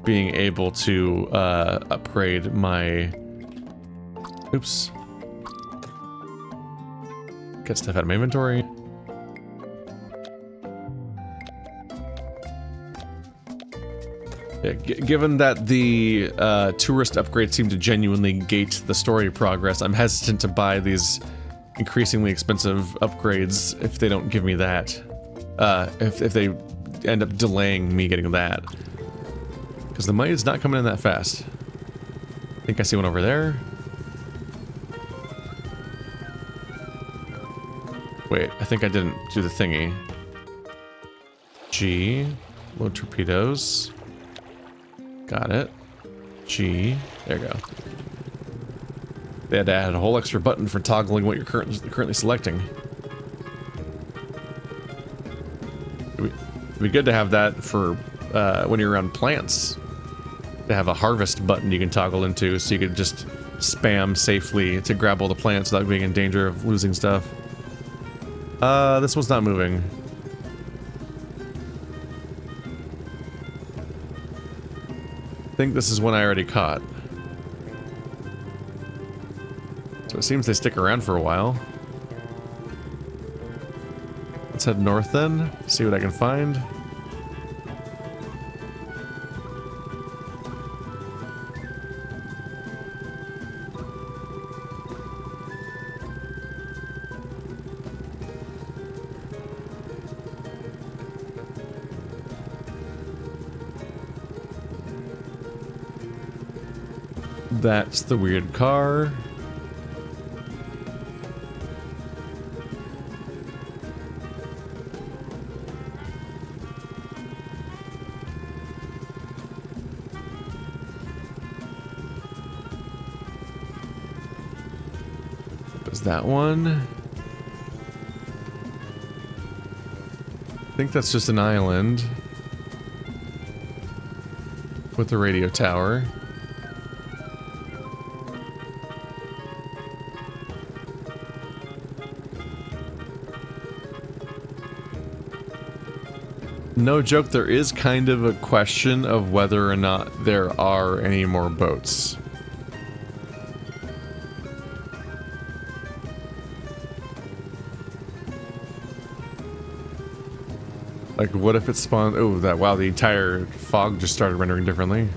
being able to upgrade my... Oops. Get stuff out of my inventory. Yeah, given that the tourist upgrades seem to genuinely gate the story progress, I'm hesitant to buy these increasingly expensive upgrades if they don't give me that. If they end up delaying me getting that. Because the money is not coming in that fast. I think I see one over there. Wait, I think I didn't do the thingy. G. Load torpedoes. Got it. G. There you go. They had to add a whole extra button for toggling what you're currently selecting. It'd be good to have that for when you're around plants, to have a harvest button you can toggle into, so you could just spam safely to grab all the plants without being in danger of losing stuff. This one's not moving. I think this is one I already caught. So it seems they stick around for a while. Let's head north then, see what I can find. That's the weird car. Is that one? I think that's just an island with a radio tower. No joke, there is kind of a question of whether or not there are any more boats. Like, what if it spawned? Oh, that, wow, the entire fog just started rendering differently.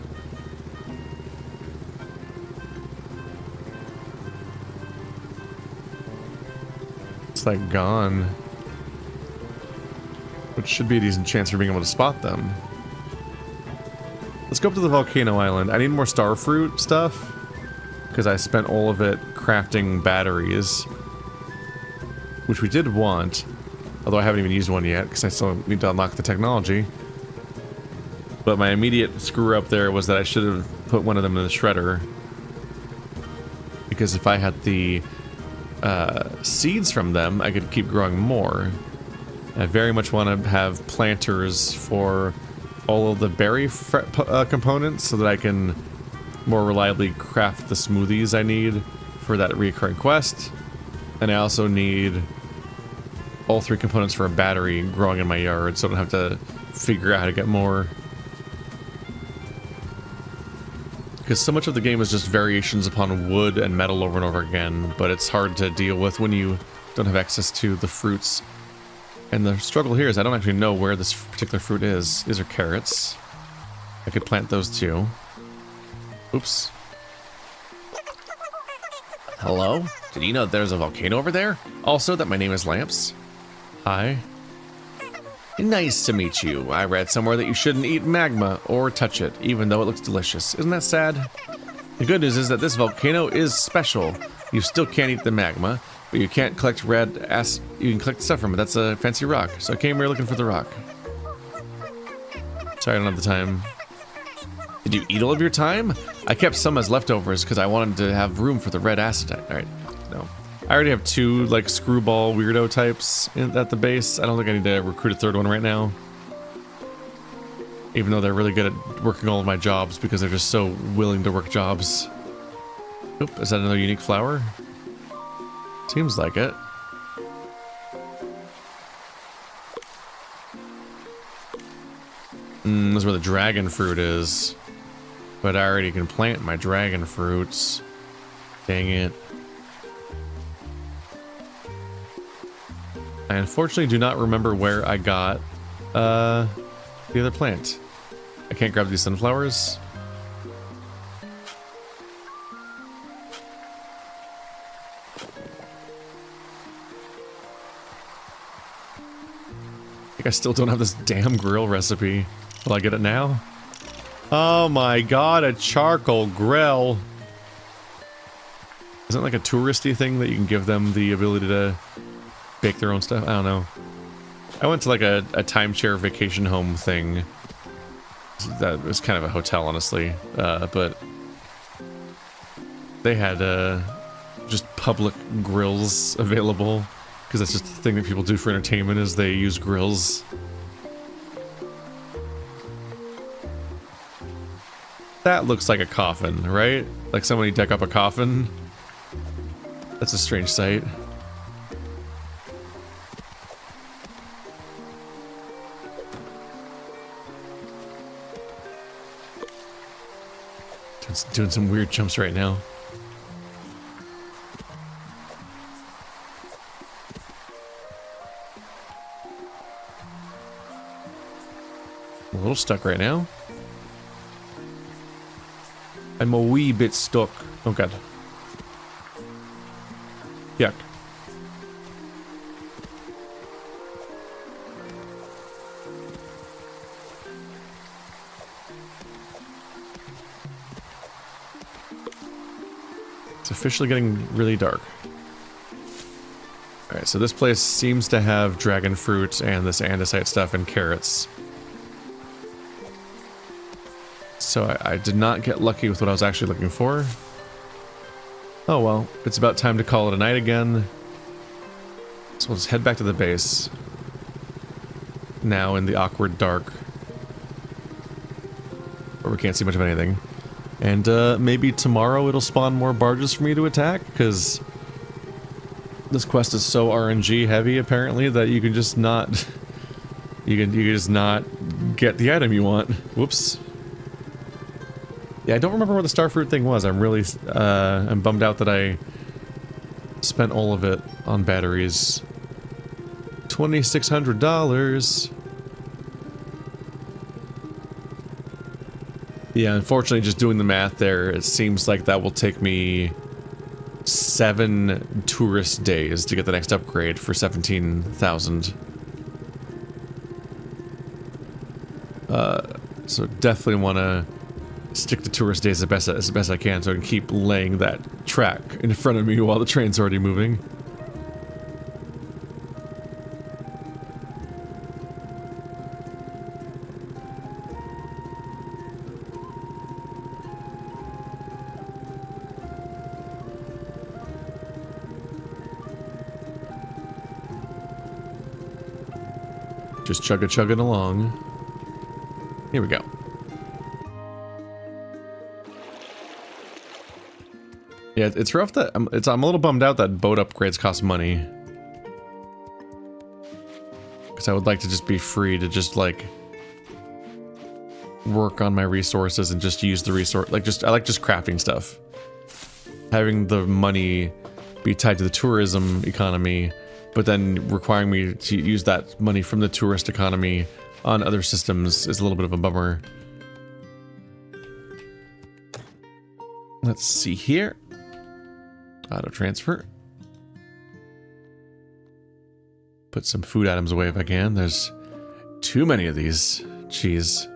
It's like gone. Which should be a decent chance for being able to spot them. Let's go up to the Volcano Island. I need more starfruit stuff, because I spent all of it crafting batteries, which we did want, although I haven't even used one yet, because I still need to unlock the technology. But my immediate screw up there was that I should have put one of them in the shredder, because if I had the seeds from them, I could keep growing more. I very much want to have planters for all of the berry components so that I can more reliably craft the smoothies I need for that recurring quest. And I also need all 3 components for a battery growing in my yard, so I don't have to figure out how to get more. Because so much of the game is just variations upon wood and metal over and over again, but it's hard to deal with when you don't have access to the fruits. And the struggle here is I don't actually know where this particular fruit is. These are carrots. I could plant those too. Oops. Hello? Did you know there's a volcano over there? Also, that my name is Lamps. Hi. Nice to meet you. I read somewhere that you shouldn't eat magma or touch it, even though it looks delicious. Isn't that sad? The good news is that this volcano is special. You still can't eat the magma, but you can't collect red acid. You can collect stuff from it. That's a fancy rock. So I came here looking for the rock. Sorry, I don't have the time. Did you eat all of your time? I kept some as leftovers because I wanted to have room for the red acid. Alright, no. I already have 2, like, screwball weirdo types at the base. I don't think I need to recruit a 3rd one right now. Even though they're really good at working all of my jobs because they're just so willing to work jobs. Oop, is that another unique flower? Seems like it. This is where the dragon fruit is. But I already can plant my dragon fruits. Dang it. I unfortunately do not remember where I got the other plant. I can't grab these sunflowers. I still don't have this damn grill recipe. Will I get it now? Oh my god, a charcoal grill! Isn't it like a touristy thing that you can give them the ability to bake their own stuff? I don't know. I went to like a timeshare vacation home thing. That was kind of a hotel, honestly. But they had just public grills available. Because that's just the thing that people do for entertainment, is they use grills. That looks like a coffin, right? Like somebody dug up a coffin. That's a strange sight. Doing some weird jumps right now. I'm a little stuck right now. I'm a wee bit stuck. Oh god. Yuck. It's officially getting really dark. Alright, so this place seems to have dragon fruit and this andesite stuff and carrots. So I did not get lucky with what I was actually looking for. Oh well, it's about time to call it a night again. So we'll just head back to the base. Now in the awkward dark. Where we can't see much of anything. And maybe tomorrow it'll spawn more barges for me to attack, because this quest is so RNG heavy apparently that you can just not you can just not get the item you want. Whoops. Yeah, I don't remember what the starfruit thing was. I'm really I'm bummed out that I spent all of it on batteries. $2,600. Yeah, unfortunately, just doing the math there, it seems like that will take me 7 tourist days to get the next upgrade for 17,000. So definitely want to stick to tourist days as best I can, so I can keep laying that track in front of me while the train's already moving. Just chugga-chugging along. Here we go. Yeah, it's rough that I'm a little bummed out that boat upgrades cost money. Because I would like to just be free to just like work on my resources and just use the resource. I like just crafting stuff. Having the money be tied to the tourism economy, but then requiring me to use that money from the tourist economy on other systems is a little bit of a bummer. Let's see here. Auto transfer. Put some food items away if I can. There's too many of these. Jeez.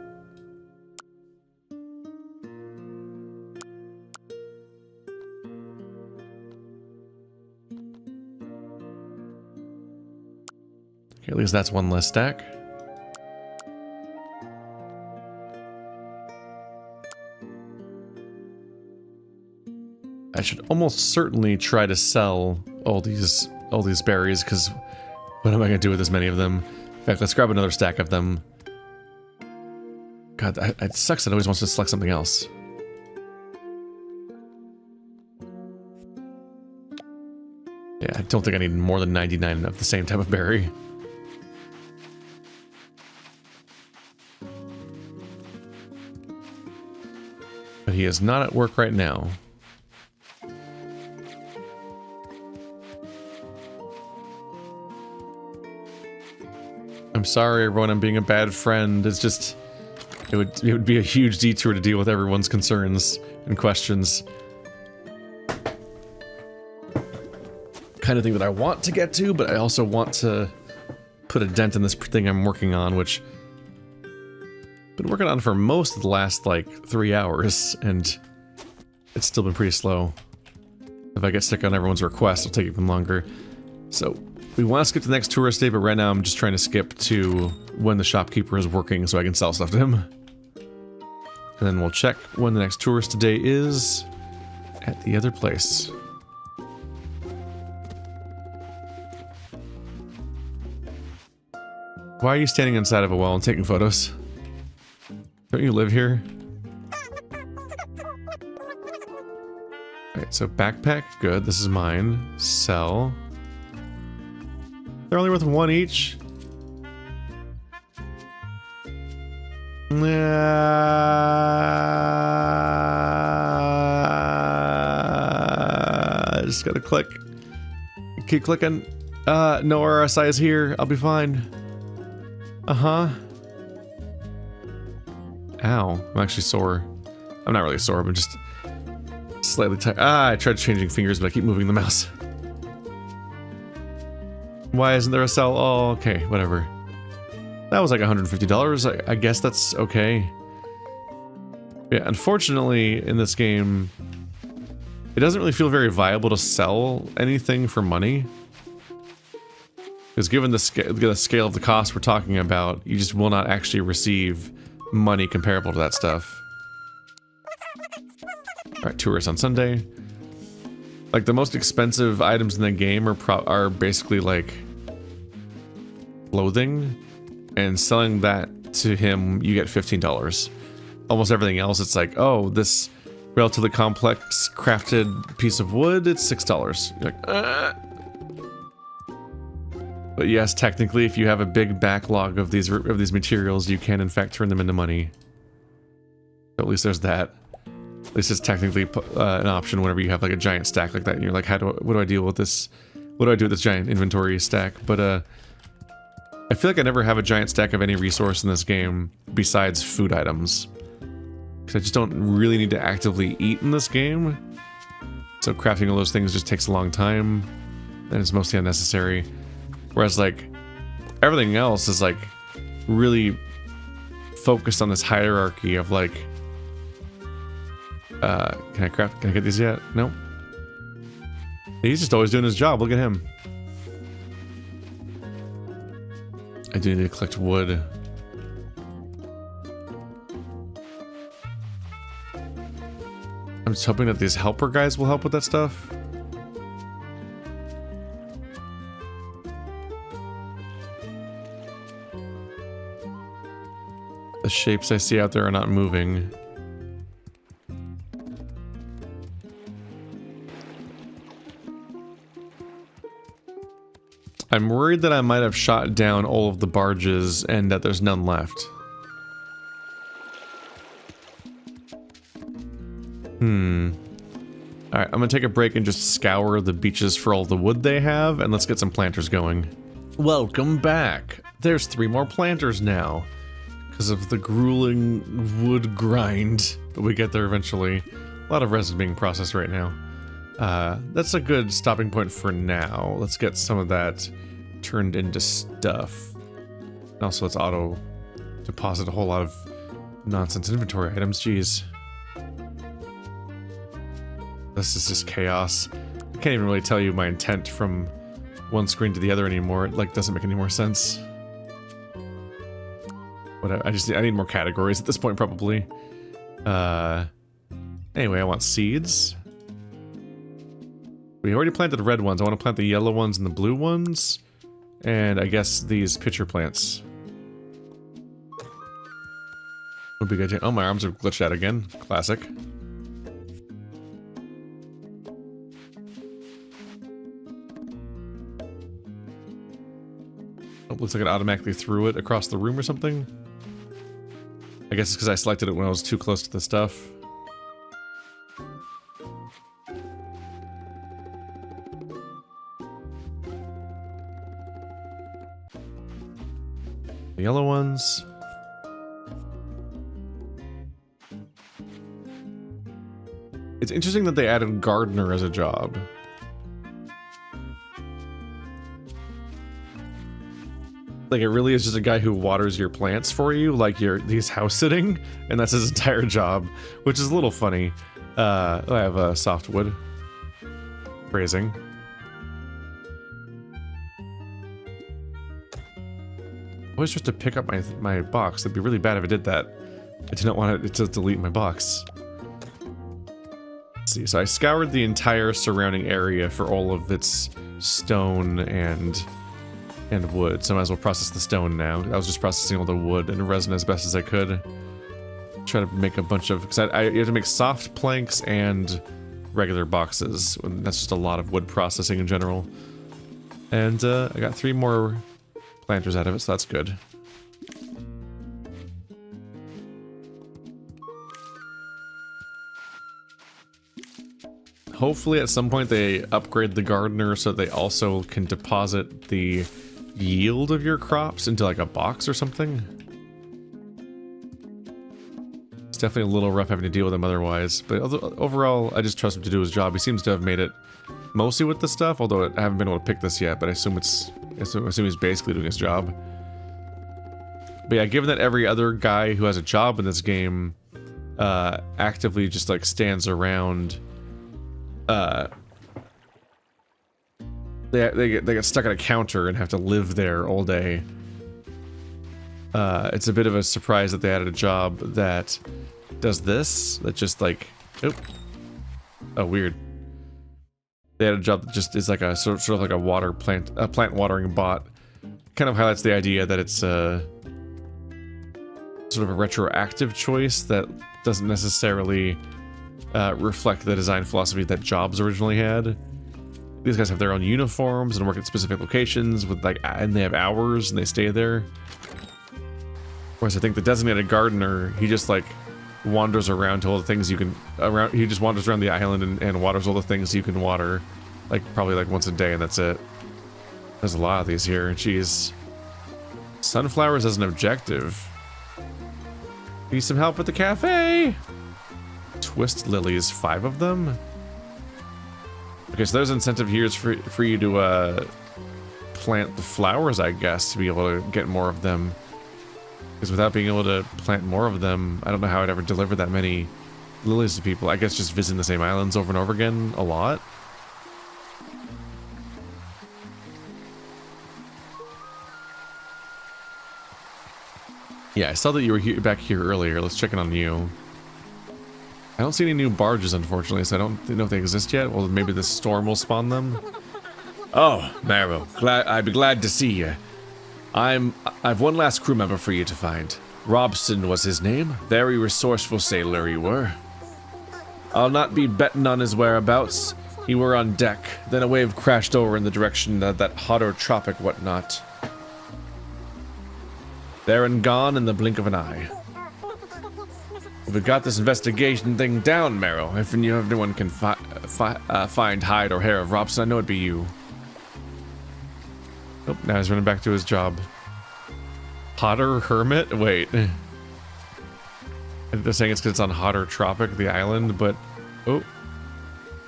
Okay, at least that's one less stack. I should almost certainly try to sell all these berries, because what am I going to do with as many of them? In fact, let's grab another stack of them. God, it sucks that it always wants to select something else. Yeah, I don't think I need more than 99 of the same type of berry. But he is not at work right now. I'm sorry, everyone. I'm being a bad friend. It's just, it would be a huge detour to deal with everyone's concerns and questions. Kind of thing that I want to get to, but I also want to put a dent in this thing I'm working on, which I've been working on for most of the last like 3 hours, and it's still been pretty slow. If I get stuck on everyone's request, it'll take even longer. So we want to skip to the next tourist day, but right now I'm just trying to skip to when the shopkeeper is working so I can sell stuff to him. And then we'll check when the next tourist day is at the other place. Why are you standing inside of a well and taking photos? Don't you live here? Alright, so backpack, good. This is mine. Sell. They're only worth 1 each. I just gotta click. Keep clicking. No RSI is here. I'll be fine. Uh-huh. Ow. I'm actually sore. I'm not really sore, I'm just slightly tired. I tried changing fingers, but I keep moving the mouse. Why isn't there a sell? Oh, okay, whatever. That was like $150. I guess that's okay. Yeah, unfortunately, in this game, it doesn't really feel very viable to sell anything for money. Because given the scale of the cost we're talking about, you just will not actually receive money comparable to that stuff. Alright, tourists on Sunday. Like, the most expensive items in the game are basically, like, clothing. And selling that to him, you get $15. Almost everything else, it's like, oh, this relatively complex crafted piece of wood, it's $6. You're like, But yes, technically, if you have a big backlog of these materials, you can in fact turn them into money. So at least there's that. At least it's technically an option whenever you have like a giant stack like that, and you're like, what do I deal with this? What do I do with this giant inventory stack? But I feel like I never have a giant stack of any resource in this game besides food items. Because I just don't really need to actively eat in this game. So crafting all those things just takes a long time, and it's mostly unnecessary. Whereas like everything else is like really focused on this hierarchy of like, can I get these yet? Nope. He's just always doing his job. Look at him. I do need to collect wood. I'm just hoping that these helper guys will help with that stuff. The shapes I see out there are not moving. I'm worried that I might have shot down all of the barges and that there's none left. Alright, I'm gonna take a break and just scour the beaches for all the wood they have, and let's get some planters going. Welcome back! There's 3 more planters now, because of the grueling wood grind, but we get there eventually. A lot of resin being processed right now. That's a good stopping point for now. Let's get some of that turned into stuff. And also, let's auto deposit a whole lot of nonsense inventory items. Jeez. This is just chaos. I can't even really tell you my intent from one screen to the other anymore. It like doesn't make any more sense. But I need more categories at this point, probably. Anyway, I want seeds. We already planted the red ones. I want to plant the yellow ones and the blue ones. And I guess these pitcher plants. Would be good. Oh, my arms are glitched out again. Classic. Oh, looks like it automatically threw it across the room or something. I guess it's because I selected it when I was too close to the stuff. The yellow ones. It's interesting that they added gardener as a job. Like, it really is just a guy who waters your plants for you, like he's house sitting, and that's his entire job, which is a little funny. I have softwood. Phrasing. I always tries to pick up my box. That'd be really bad if it did that. I do not want it to delete my box. Let's see, so I scoured the entire surrounding area for all of its stone and wood, so I might as well process the stone now. I was just processing all the wood and resin as best as I could. Try to make a bunch of, because you have to make soft planks and regular boxes. That's just a lot of wood processing in general. And I got 3 more planters out of it, so that's good. Hopefully at some point they upgrade the gardener so they also can deposit the yield of your crops into like a box or something. It's definitely a little rough having to deal with him otherwise, but overall I just trust him to do his job. He seems to have made it mostly with the stuff, although I haven't been able to pick this yet, but I assume he's basically doing his job. But yeah, given that every other guy who has a job in this game actively just like stands around, they get stuck at a counter and have to live there all day. It's a bit of a surprise that they added a job that does this, that just like, oh weird. They had a job that just is like a sort of like a plant watering bot. Kind of highlights the idea that it's sort of a retroactive choice that doesn't necessarily reflect the design philosophy that Jobs originally had. These guys have their own uniforms and work at specific locations with like, and they have hours and they stay there. Whereas I think the designated gardener, he just like wanders around to all the things you can he just wanders around the island and waters all the things you can water, like probably like once a day, and that's it. There's a lot of these here. Jeez. Sunflowers as an objective. Need some help at the cafe. Twist lilies, 5 of them. Okay, so there's incentive here is for you to plant the flowers, I guess, to be able to get more of them. Because without being able to plant more of them, I don't know how I'd ever deliver that many lilies to people. I guess just visiting the same islands over and over again a lot. Yeah, I saw that you were back here earlier. Let's check in on you. I don't see any new barges, unfortunately, so I don't know if they exist yet. Well, maybe the storm will spawn them. Oh, Marrow, I'd be glad to see you. I've one last crew member for you to find. Robson was his name. Very resourceful sailor he were. I'll not be betting on his whereabouts. He were on deck, then a wave crashed over in the direction of that hotter tropic whatnot. There and gone in the blink of an eye. We got this investigation thing down, Marrow. If anyone can find hide or hair of Robson, I know it'd be you. Oh, now he's running back to his job. Hotter Hermit? Wait. They're saying it's because it's on Hotter Tropic, the island, but... Oh.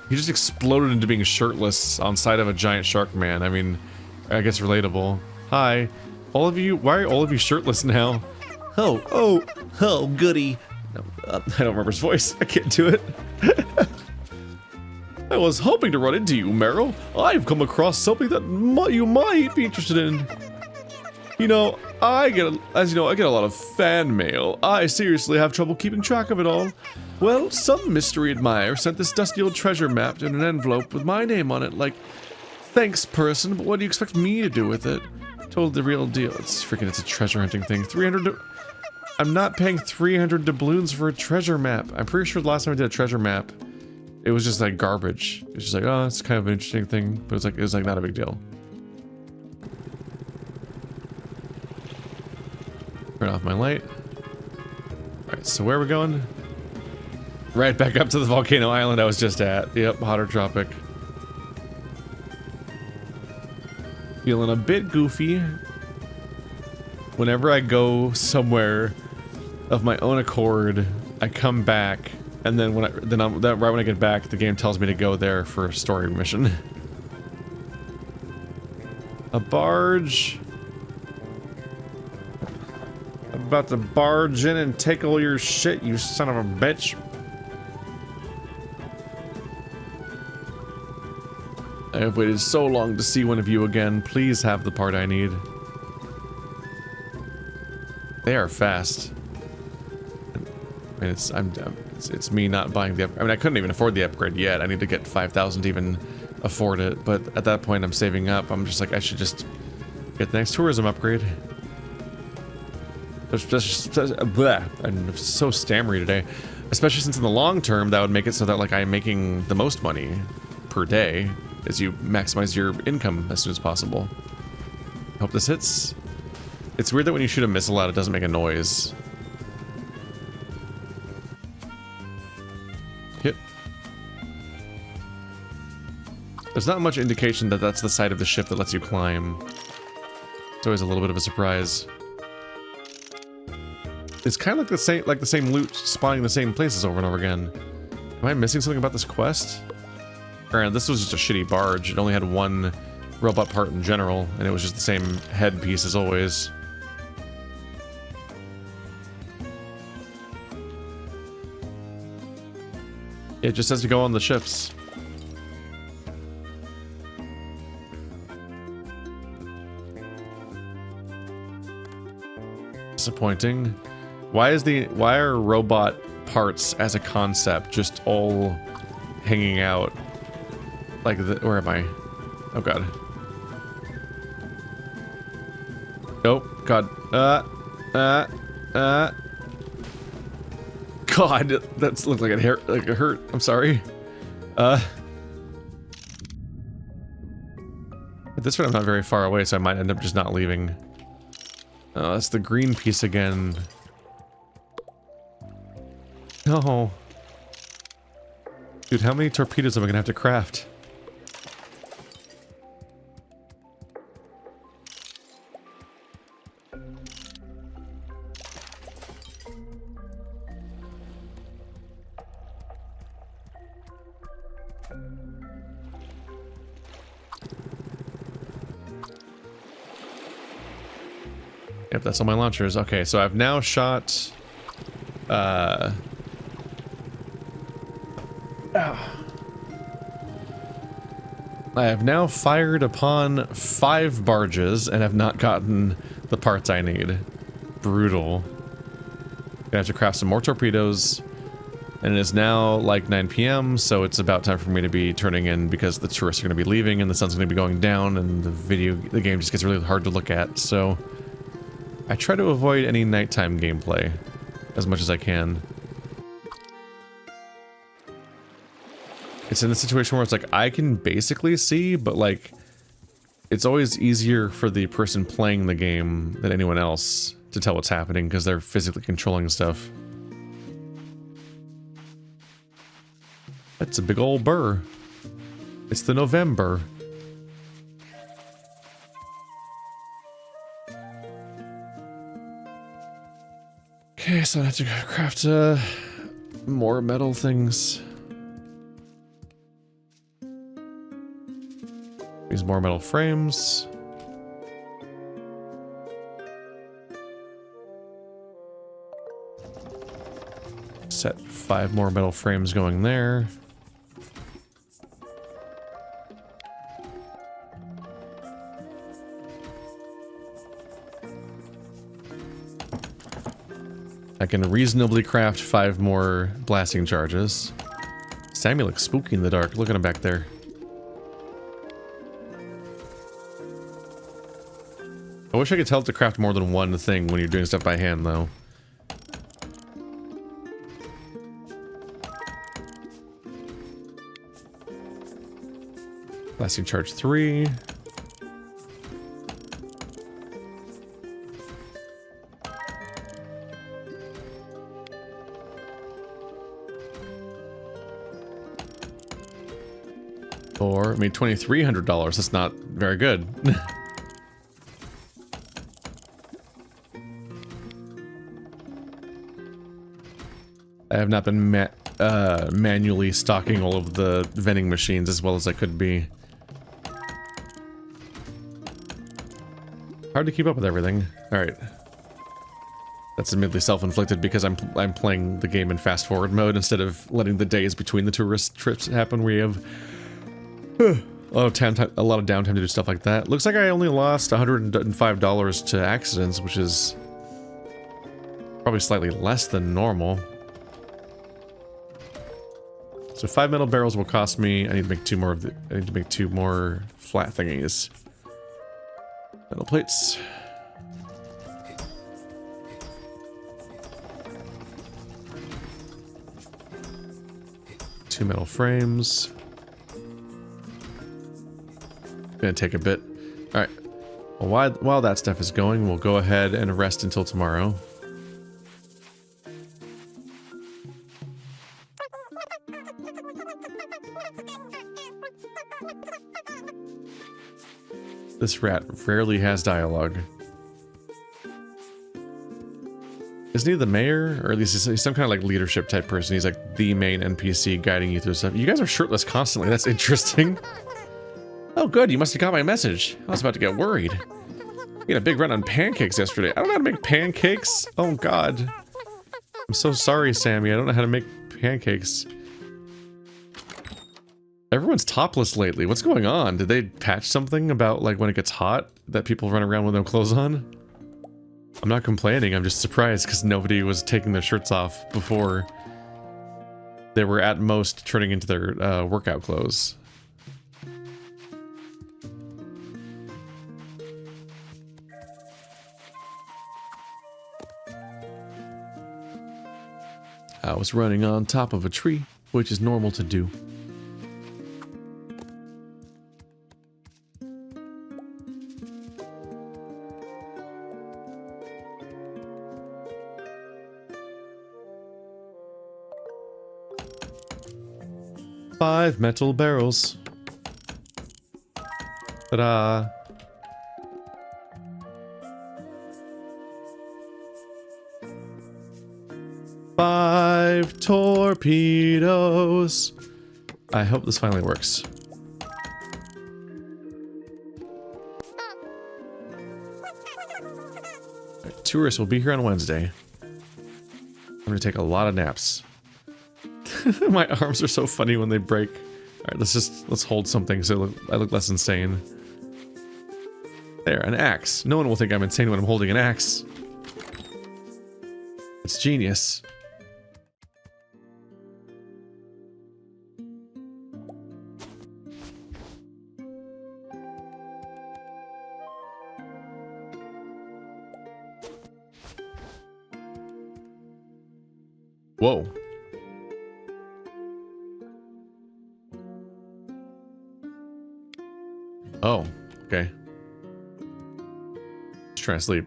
He just exploded into being shirtless on side of a giant shark man. I mean, I guess relatable. Hi. All of you, why are all of you shirtless now? Oh, goody. No, I don't remember his voice. I can't do it. I was hoping to run into you, Meryl. I've come across something that you might be interested in. You know, as you know, I get a lot of fan mail. I seriously have trouble keeping track of it all. Well, some mystery admirer sent this dusty old treasure map in an envelope with my name on it, like, thanks person, but what do you expect me to do with it? Told the real deal. It's a treasure hunting thing. 300, I'm not paying 300 doubloons for a treasure map. I'm pretty sure the last time I did a treasure map, it was just like garbage. It was just like, oh, it's kind of an interesting thing, but it was like not a big deal. Turn off my light. Alright, so where are we going? Right back up to the volcano island I was just at. Yep, Hotter Tropic. Feeling a bit goofy. Whenever I go somewhere of my own accord, I come back, and then right when I get back, the game tells me to go there for a story mission. A barge. About to barge in and take all your shit, you son of a bitch. I have waited so long to see one of you again. Please have the part I need. They are fast. I mean, it's me not buying the upgrade. I mean, I couldn't even afford the upgrade yet. I need to get 5,000 to even afford it. But at that point, I'm saving up. I'm just like, I should just get the next tourism upgrade. I'm so stammery today. Especially since in the long term, that would make it so that like I'm making the most money per day as you maximize your income as soon as possible. Hope this hits. It's weird that when you shoot a missile out, it doesn't make a noise. Hit. There's not much indication that that's the side of the ship that lets you climb. It's always a little bit of a surprise. It's kind of like the same loot spawning in the same places over and over again. Am I missing something about this quest? Or this was just a shitty barge. It only had one robot part in general, and it was just the same head piece as always. It just says to go on the ships. Disappointing. Why are robot parts as a concept just all hanging out? Like, where am I? Oh god. Oh god. God, that looked like it hurt. I'm sorry. At this point, I'm not very far away, so I might end up just not leaving. Oh, that's the green piece again. No. Dude, how many torpedoes am I gonna have to craft? Yep, that's all my launchers. Okay, so I've now shot... I have now fired upon 5 barges and have not gotten the parts I need. Brutal. Gonna have to craft some more torpedoes. And it is now like 9 p.m, so it's about time for me to be turning in because the tourists are going to be leaving and the sun's going to be going down and the game just gets really hard to look at, so... I try to avoid any nighttime gameplay as much as I can. It's in the situation where it's like, I can basically see, but like, it's always easier for the person playing the game than anyone else to tell what's happening because they're physically controlling stuff. That's a big old burr. It's the November. Okay, so I have to craft more metal things. These more metal frames. Set 5 more metal frames going there. I can reasonably craft 5 more blasting charges. Sammy looks spooky in the dark. Look at him back there. I wish I could tell it to craft more than one thing when you're doing stuff by hand, though. Blasting charge 3. Or, I mean, $2,300. That's not very good. I have not been manually stocking all of the vending machines as well as I could be. Hard to keep up with everything. Alright. That's admittedly self-inflicted because I'm playing the game in fast-forward mode instead of letting the days between the tourist trips happen where you have a lot of downtime to do stuff like that. Looks like I only lost $105 to accidents, which is probably slightly less than normal. So 5 metal barrels will cost me. I need to make 2 more of the. I need to make 2 more flat thingies. Metal plates. 2 metal frames. Gonna take a bit. All right. Well, while that stuff is going, we'll go ahead and rest until tomorrow. This rat rarely has dialogue. Isn't he the mayor? Or at least he's some kind of like leadership type person. He's like the main NPC guiding you through stuff. You guys are shirtless constantly. That's interesting. Oh, good. You must have got my message. I was about to get worried. We had a big run on pancakes yesterday. I don't know how to make pancakes. Oh, God. I'm so sorry, Sammy. I don't know how to make pancakes. Everyone's topless lately. What's going on? Did they patch something about like when it gets hot that people run around with no clothes on? I'm not complaining. I'm just surprised because nobody was taking their shirts off before. They were at most turning into their workout clothes. I was running on top of a tree, which is normal to do. Five metal barrels. Ta-da! Five torpedoes. I hope this finally works. Right, tourists will be here on Wednesday. I'm gonna take a lot of naps. My arms are so funny when they break. Alright, let's hold something so I look less insane. There, an axe. No one will think I'm insane when I'm holding an axe. It's genius. Whoa. Oh, okay. Just trying to sleep.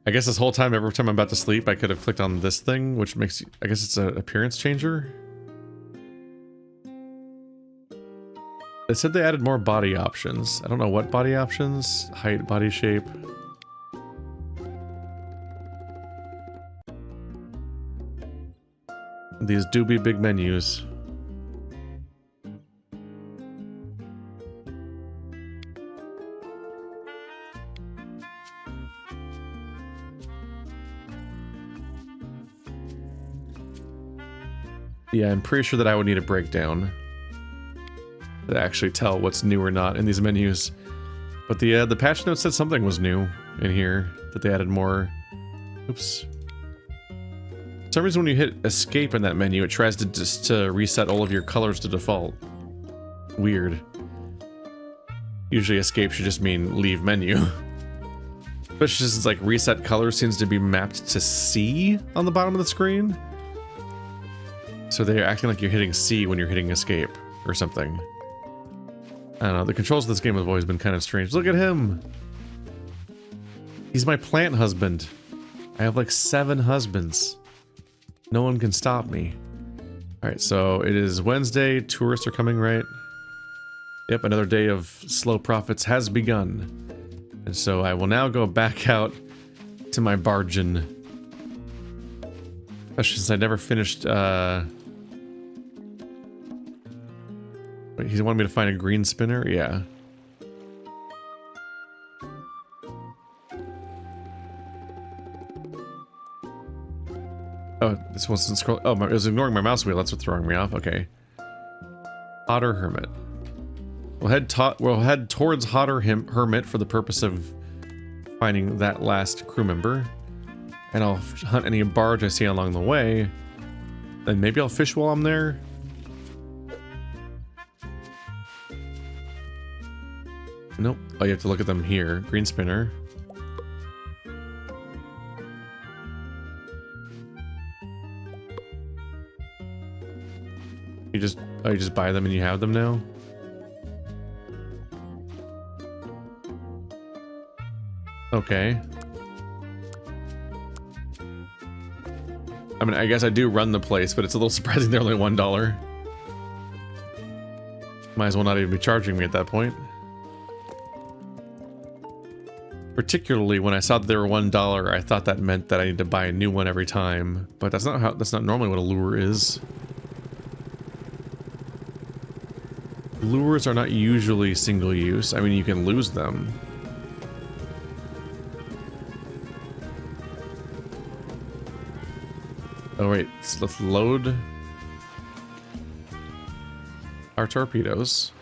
I guess this whole time, every time I'm about to sleep, I could have clicked on this thing, which makes, I guess it's an appearance changer. They said they added more body options. I don't know what body options. Height, body shape. These do be big menus. Yeah, I'm pretty sure that I would need a breakdown to actually tell what's new or not in these menus. But the patch note said something was new in here, that they added more. Oops. For some reason when you hit escape in that menu, it tries to just reset all of your colors to default. Weird. Usually escape should just mean leave menu. Especially since like reset color seems to be mapped to C on the bottom of the screen. So they're acting like you're hitting C when you're hitting escape or something. I don't know, the controls of this game have always been kind of strange. Look at him! He's my plant husband. I have like 7 husbands. No one can stop me. Alright, so it is Wednesday. Tourists are coming, right? Yep, another day of slow profits has begun. And so I will now go back out to my bargain. Especially since I never finished, Wait, he wanted me to find a green spinner? Yeah. Oh, this wasn't scroll. Oh, it was ignoring my mouse wheel. That's what's throwing me off. Okay. Hotter Hermit. We'll head towards Hotter Hermit for the purpose of finding that last crew member. And I'll hunt any barge I see along the way. Then maybe I'll fish while I'm there. Nope. Oh, you have to look at them here. Green spinner. You just buy them and you have them now? Okay. I mean, I guess I do run the place, but it's a little surprising they're only $1. Might as well not even be charging me at that point. Particularly when I saw that they were $1, I thought that meant that I need to buy a new one every time, but that's not normally what a lure is. Lures are not usually single use. I mean, you can lose them. Oh wait, so let's load our torpedoes.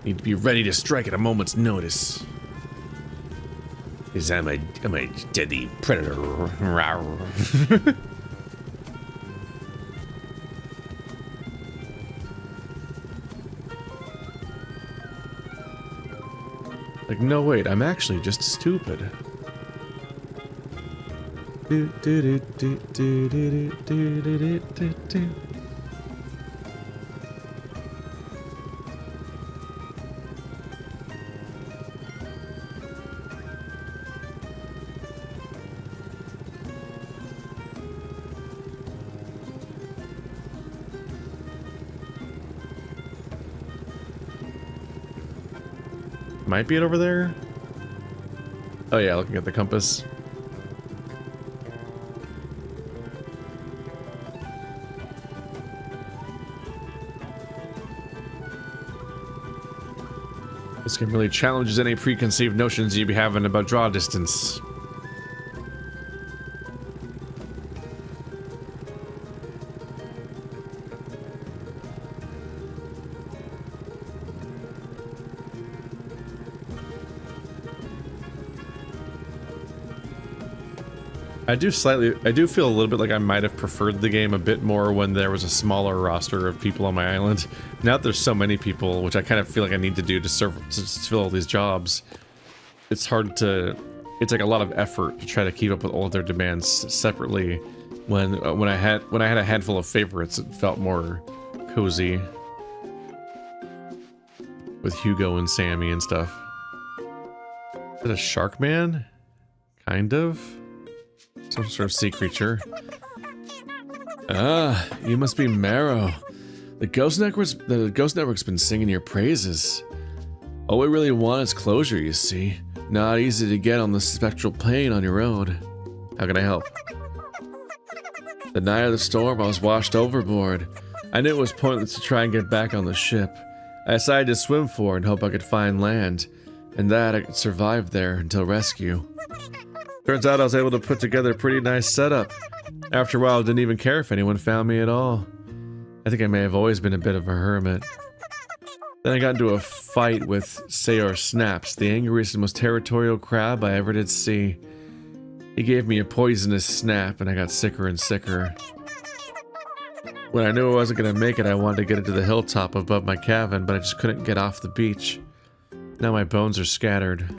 Need to be ready to strike at a moment's notice. Because I'm a deadly predator. Like, no, wait, I'm actually just stupid. Might be it over there. Oh yeah, looking at the compass. This game really challenges any preconceived notions you be having about draw distance. I do feel a little bit like I might have preferred the game a bit more when there was a smaller roster of people on my island. Now that there's so many people, which I kind of feel like I need to do to fill all these jobs, it's hard to, it's like a lot of effort to try to keep up with all of their demands separately. When I had a handful of favorites, it felt more cozy with Hugo and Sammy and stuff. Is it a shark man? Kind of. Some sort of sea creature. Ah, you must be Marrow. The Ghost Network's been singing your praises. All we really want is closure, you see. Not easy to get on the spectral plane on your own. How can I help? The night of the storm, I was washed overboard. I knew it was pointless to try and get back on the ship. I decided to swim for it and hope I could find land, and that I could survive there until rescue. Turns out I was able to put together a pretty nice setup. After a while, I didn't even care if anyone found me at all. I think I may have always been a bit of a hermit. Then I got into a fight with Sayor Snaps, the angriest and most territorial crab I ever did see. He gave me a poisonous snap, and I got sicker and sicker. When I knew I wasn't going to make it, I wanted to get into the hilltop above my cabin, but I just couldn't get off the beach. Now my bones are scattered.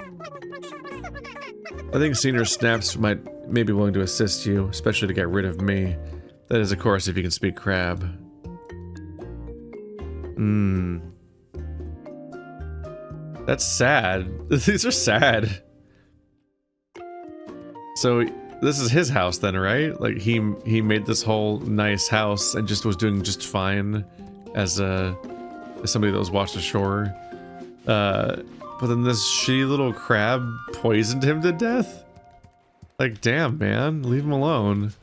I think Senior Snaps may be willing to assist you, especially to get rid of me. That is, of course, if you can speak crab. That's sad. These are sad. So, this is his house then, right? Like, he made this whole nice house and just was doing just fine as somebody that was washed ashore. But then this shitty little crab poisoned him to death? Like, damn, man. Leave him alone.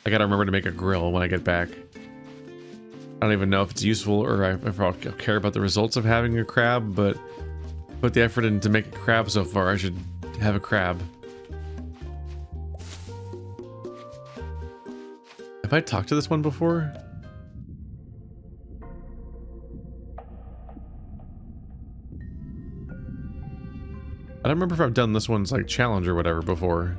I gotta remember to make a grill when I get back. I don't even know if it's useful or if I'll care about the results of having a crab, but put the effort in to make a crab so far, I should have a crab. Have I talked to this one before? I don't remember if I've done this one's like challenge or whatever before.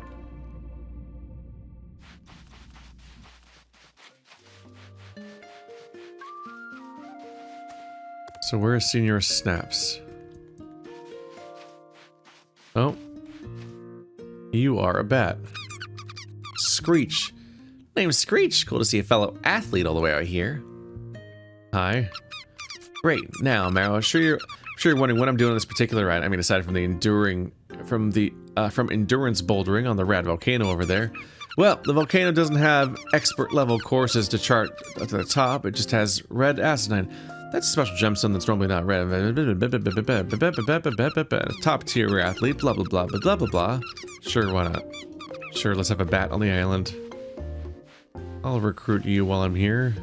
So where is Senior Snaps? Oh. You are a bat. Screech. Name's Screech. Cool to see a fellow athlete all the way out here. Hi. Great. Now, Marrow, I'm sure you're wondering what I'm doing on this particular ride. I mean, aside from from endurance bouldering on the rad volcano over there. Well, the volcano doesn't have expert level courses to chart at the top. It just has red asinine. That's a special gemstone that's normally not red. Top tier athlete, blah blah blah blah blah blah. Sure, why not? Sure, let's have a bat on the island. I'll recruit you while I'm here.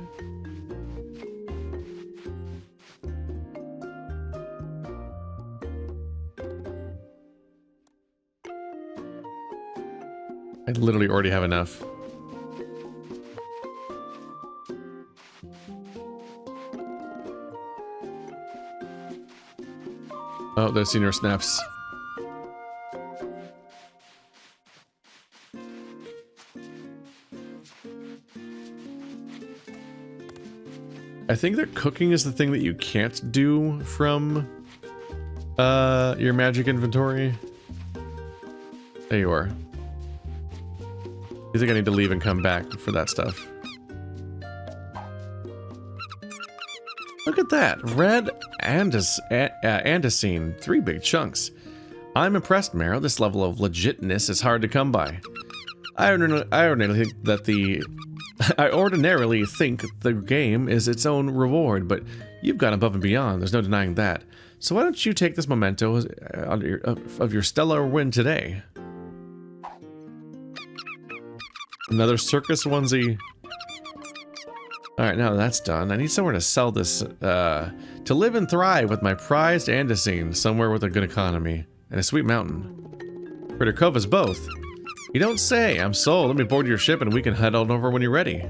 I literally already have enough. Oh, those senior snaps. I think that cooking is the thing that you can't do from your magic inventory. There you are. You think I need to leave and come back for that stuff? Look at that. Red andesine. 3 big chunks. I'm impressed, Marrow. This level of legitness is hard to come by. I ordinarily think the game is its own reward, but you've gone above and beyond. There's no denying that. So why don't you take this memento of your stellar win today? Another circus onesie. Alright, now that's done. I need somewhere to sell this, to live and thrive with my prized andesine, somewhere with a good economy, and a sweet mountain. Critter Cove is both. You don't say. I'm sold. Let me board your ship and we can head on over when you're ready.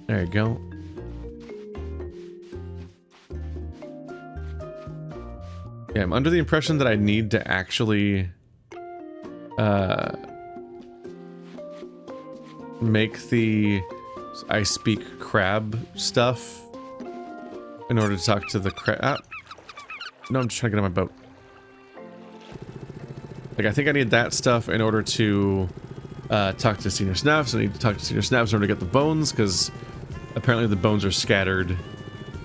There you go. Yeah, I'm under the impression that I need to actually, make the I speak crab stuff in order to talk to the crab. No, I'm just trying to get on my boat. Like, I think I need that stuff in order to talk to Senior Snaps. I need to talk to Senior Snaps in order to get the bones, because apparently the bones are scattered,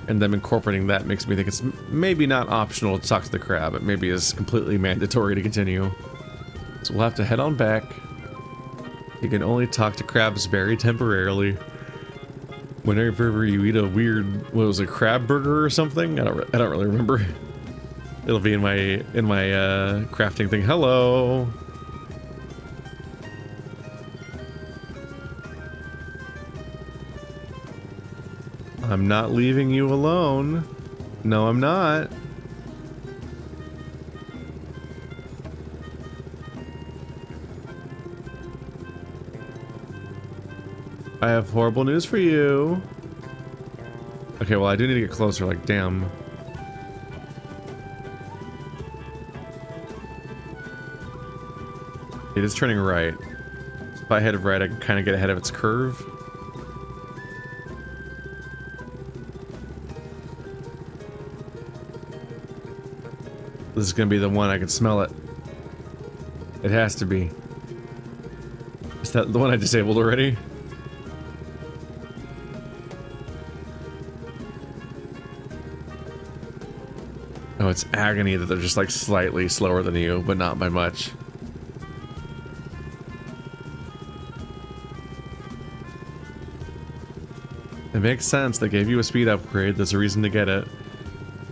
and them incorporating that makes me think it's maybe not optional to talk to the crab. It maybe is completely mandatory to continue. So we'll have to head on back. You can only talk to crabs very temporarily. Whenever you eat a weird, what was it, crab burger or something? I don't really remember. It'll be in my crafting thing. Hello. I'm not leaving you alone. No, I'm not. I have horrible news for you. Okay, well, I do need to get closer, like, damn. It is turning right. So if I head right, I can kind of get ahead of its curve. This is gonna be the one. I can smell it. It has to be. Is that the one I disabled already? Oh, it's agony that they're just like slightly slower than you, but not by much. It makes sense. They gave you a speed upgrade. There's a reason to get it.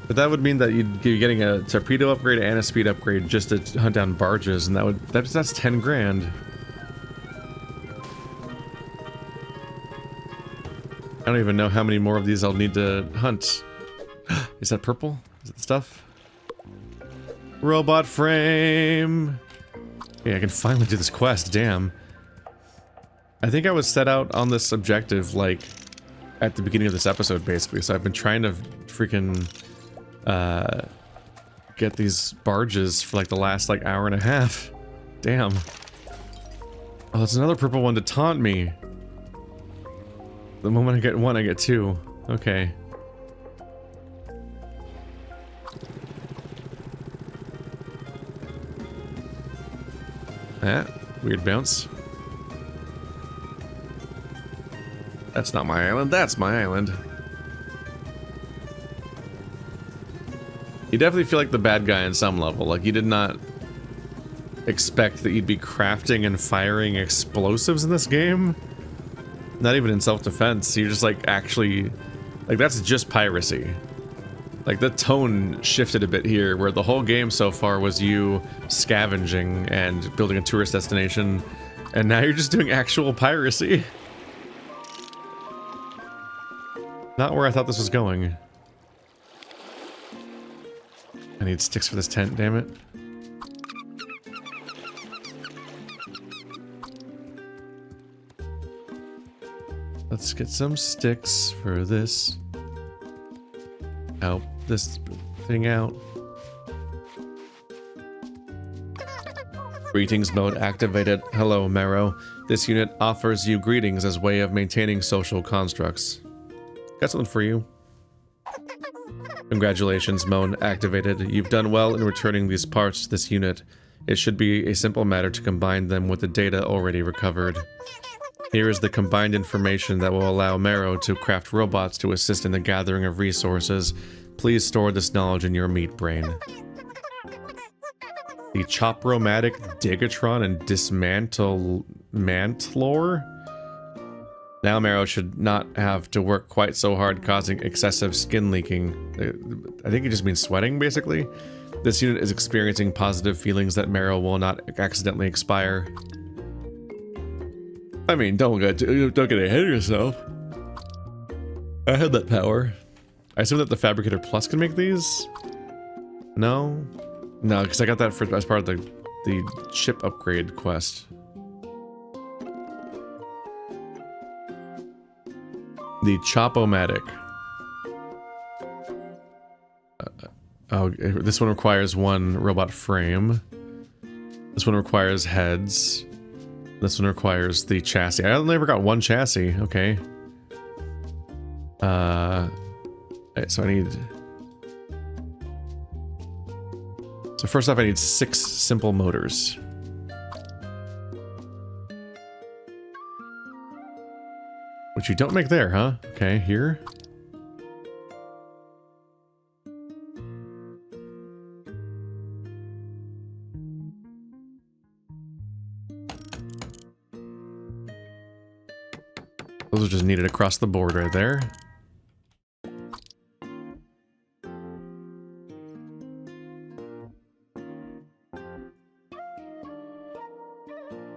But that would mean that you'd be getting a torpedo upgrade and a speed upgrade just to hunt down barges, and that's 10 grand. I don't even know how many more of these I'll need to hunt. Is that purple? Is it the stuff? Robot frame! Yeah, I can finally do this quest, damn. I think I was set out on this objective, like, at the beginning of this episode, basically, so I've been trying to freaking, get these barges for, like, the last, like, hour and a half. Damn. Oh, it's another purple one to taunt me. The moment I get one, I get two. Okay. Weird bounce. That's not my island, that's my island. You definitely feel like the bad guy on some level. Like, you did not expect that you'd be crafting and firing explosives in this game. Not even in self-defense. You're just like, actually... Like, that's just piracy. Like, the tone shifted a bit here, where the whole game so far was you scavenging and building a tourist destination, and now you're just doing actual piracy. Not where I thought this was going. I need sticks for this tent, damn it. Let's get some sticks for this. Help this thing out. Greetings mode activated. Hello, Marrow. This unit offers you greetings as way of maintaining social constructs. Got something for you. Congratulations, mode activated. You've done well in returning these parts to this unit. It should be a simple matter to combine them with the data already recovered. Here is the combined information that will allow Marrow to craft robots to assist in the gathering of resources. Please store this knowledge in your meat brain. The Chopromatic, Digatron, and Dismantler? Now Marrow should not have to work quite so hard, causing excessive skin leaking. I think it just means sweating, basically. This unit is experiencing positive feelings that Marrow will not accidentally expire. I mean, don't get ahead of yourself. I had that power. I assume that the Fabricator Plus can make these? No? No, because I got that as part of the ship upgrade quest. The Chopomatic. Oh, this one requires one robot frame. This one requires heads. This one requires the chassis. I never got one chassis. Okay. So I need... So first off, I need 6 simple motors. Which you don't make there, huh? Okay, here. Those are just needed across the board right there.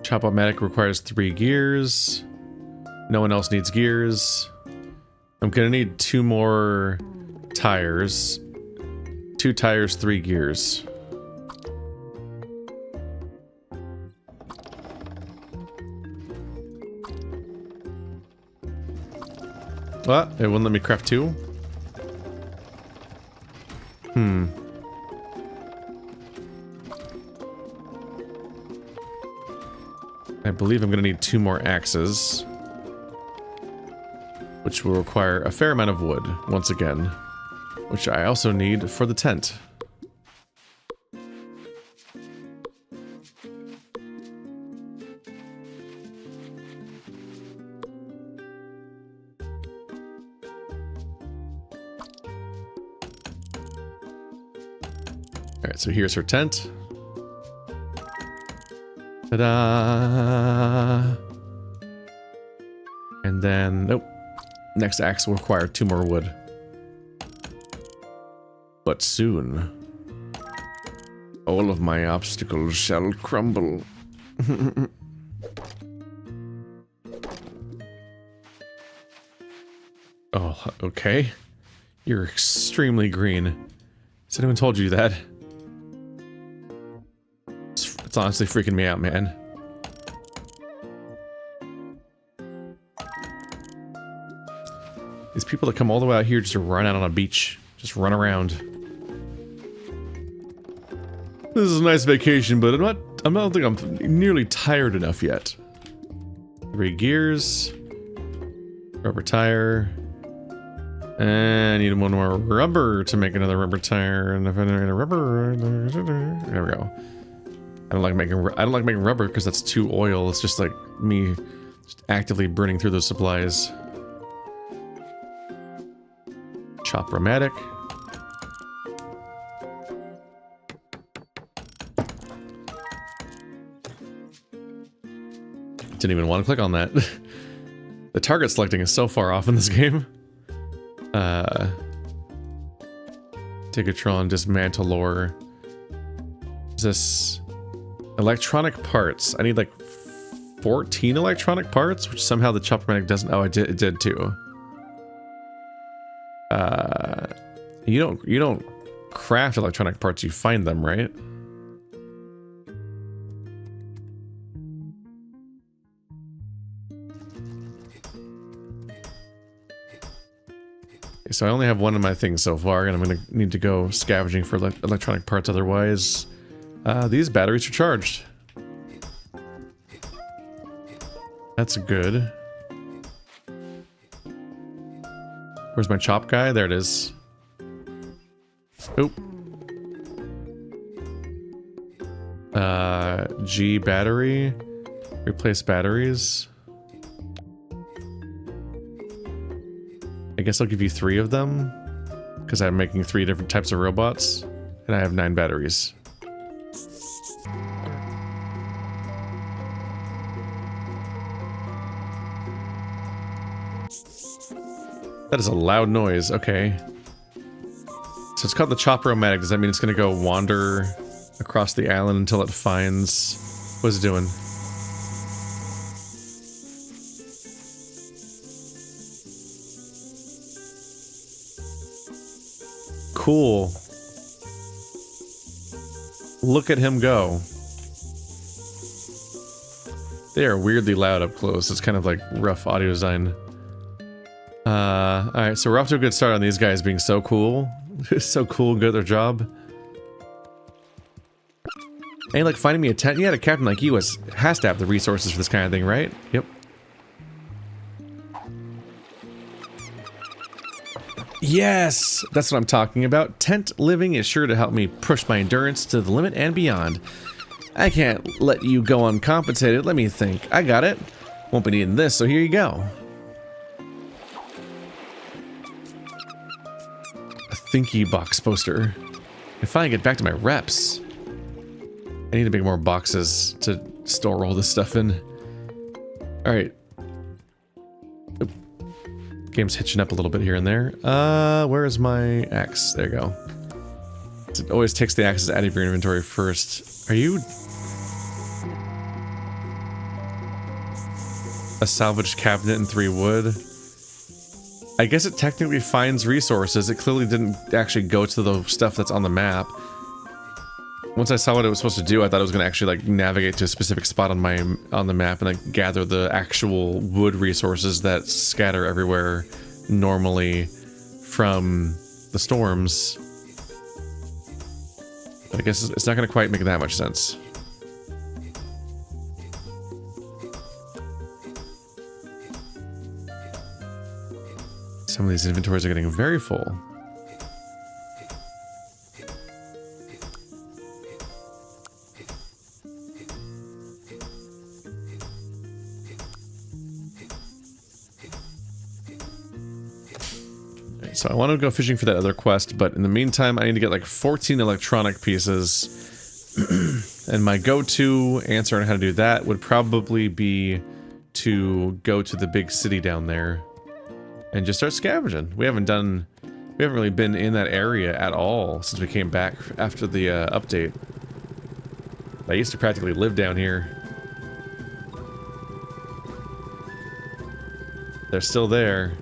Chopomatic requires 3 gears. No one else needs gears. I'm gonna need 2 more tires. 2 tires, 3 gears. What? It wouldn't let me craft 2? I believe I'm gonna need 2 more axes. Which will require a fair amount of wood, once again. Which I also need for the tent. Alright, so here's her tent. Ta-da! And then, nope. Next axe will require 2 more wood. But soon. All of my obstacles shall crumble. Oh, okay. You're extremely green. Has anyone told you that? It's honestly freaking me out, man. These people that come all the way out here just to run out on a beach. Just run around. This is a nice vacation, but I don't think I'm nearly tired enough yet. 3 gears. Rubber tire. And I need 1 more rubber to make another rubber tire. And if I need a rubber... There we go. I don't like making rubber because that's too oil. It's just like me just actively burning through those supplies. Chop-romatic. Didn't even want to click on that. The target selecting is so far off in this game. Tigatron, Dismantlor. Is this electronic parts? I need like 14 electronic parts, which somehow the chop-romatic doesn't. Oh, it did too. You don't craft electronic parts, you find them, right? So I only have one of my things so far, and I'm going to need to go scavenging for electronic parts otherwise. These batteries are charged. That's good. Where's my chop guy? There it is. Oop. G battery. Replace batteries. I guess I'll give you 3 of them, because I'm making 3 different types of robots, and I have 9 batteries. That is a loud noise, okay. So it's called the chop-romatic. Does that mean it's gonna go wander across the island until it finds... What's it doing? Cool. Look at him go. They are weirdly loud up close. It's kind of like rough audio design. Alright, so we're off to a good start on these guys being so cool. So cool and good at their job. Ain't like finding me a tent. Yeah, a captain like you has to have the resources for this kind of thing, right? Yep. Yes! That's what I'm talking about. Tent living is sure to help me push my endurance to the limit and beyond. I can't let you go uncompensated. Let me think. I got it. Won't be needing this, so here you go. A thinky box poster. I finally get back to my reps. I need to make more boxes to store all this stuff in. Alright. Game's hitching up a little bit here and there. Where is my axe? There you go. It always takes the axes out of your inventory first. Are you... a salvaged cabinet and 3 wood? I guess it technically finds resources. It clearly didn't actually go to the stuff that's on the map. Once I saw what it was supposed to do, I thought it was going to actually like navigate to a specific spot on the map and like gather the actual wood resources that scatter everywhere normally from the storms. But I guess it's not going to quite make that much sense. Some of these inventories are getting very full. So I want to go fishing for that other quest, but in the meantime, I need to get like 14 electronic pieces. And my go-to answer on how to do that would probably be to go to the big city down there and just start scavenging. We haven't really been in that area at all since we came back after the update. I used to practically live down here. They're still there.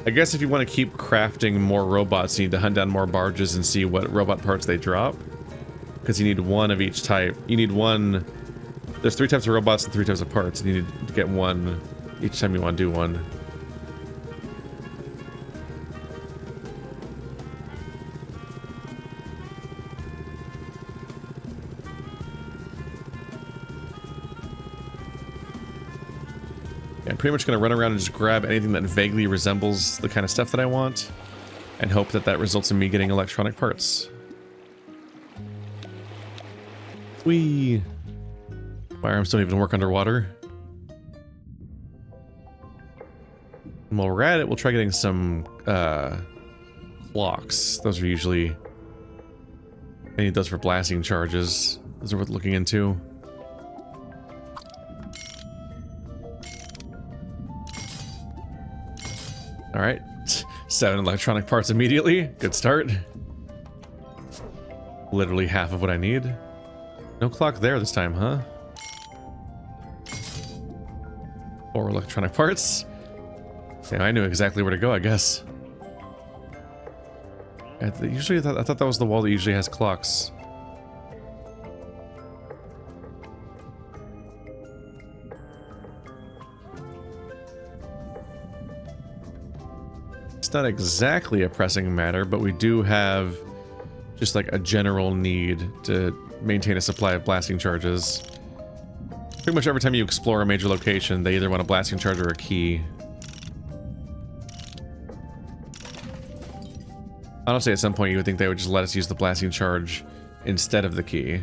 I guess if you want to keep crafting more robots, you need to hunt down more barges and see what robot parts they drop. Because you need 1 of each type. You need 1... There's 3 types of robots and 3 types of parts, and you need to get 1 each time you want to do one. I'm pretty much going to run around and just grab anything that vaguely resembles the kind of stuff that I want, and hope that that results in me getting electronic parts. Whee! My arms don't even work underwater. And while we're at it, we'll try getting some clocks. Those are usually... I need those for blasting charges. Those are worth looking into. Alright. 7 electronic parts immediately. Good start. Literally half of what I need. No clock there this time, huh? 4 electronic parts. Yeah, I knew exactly where to go, I guess. I thought that was the wall that usually has clocks. It's not exactly a pressing matter, but we do have just like a general need to maintain a supply of blasting charges. Pretty much every time you explore a major location, they either want a blasting charge or a key. Honestly, at some point you would think they would just let us use the blasting charge instead of the key.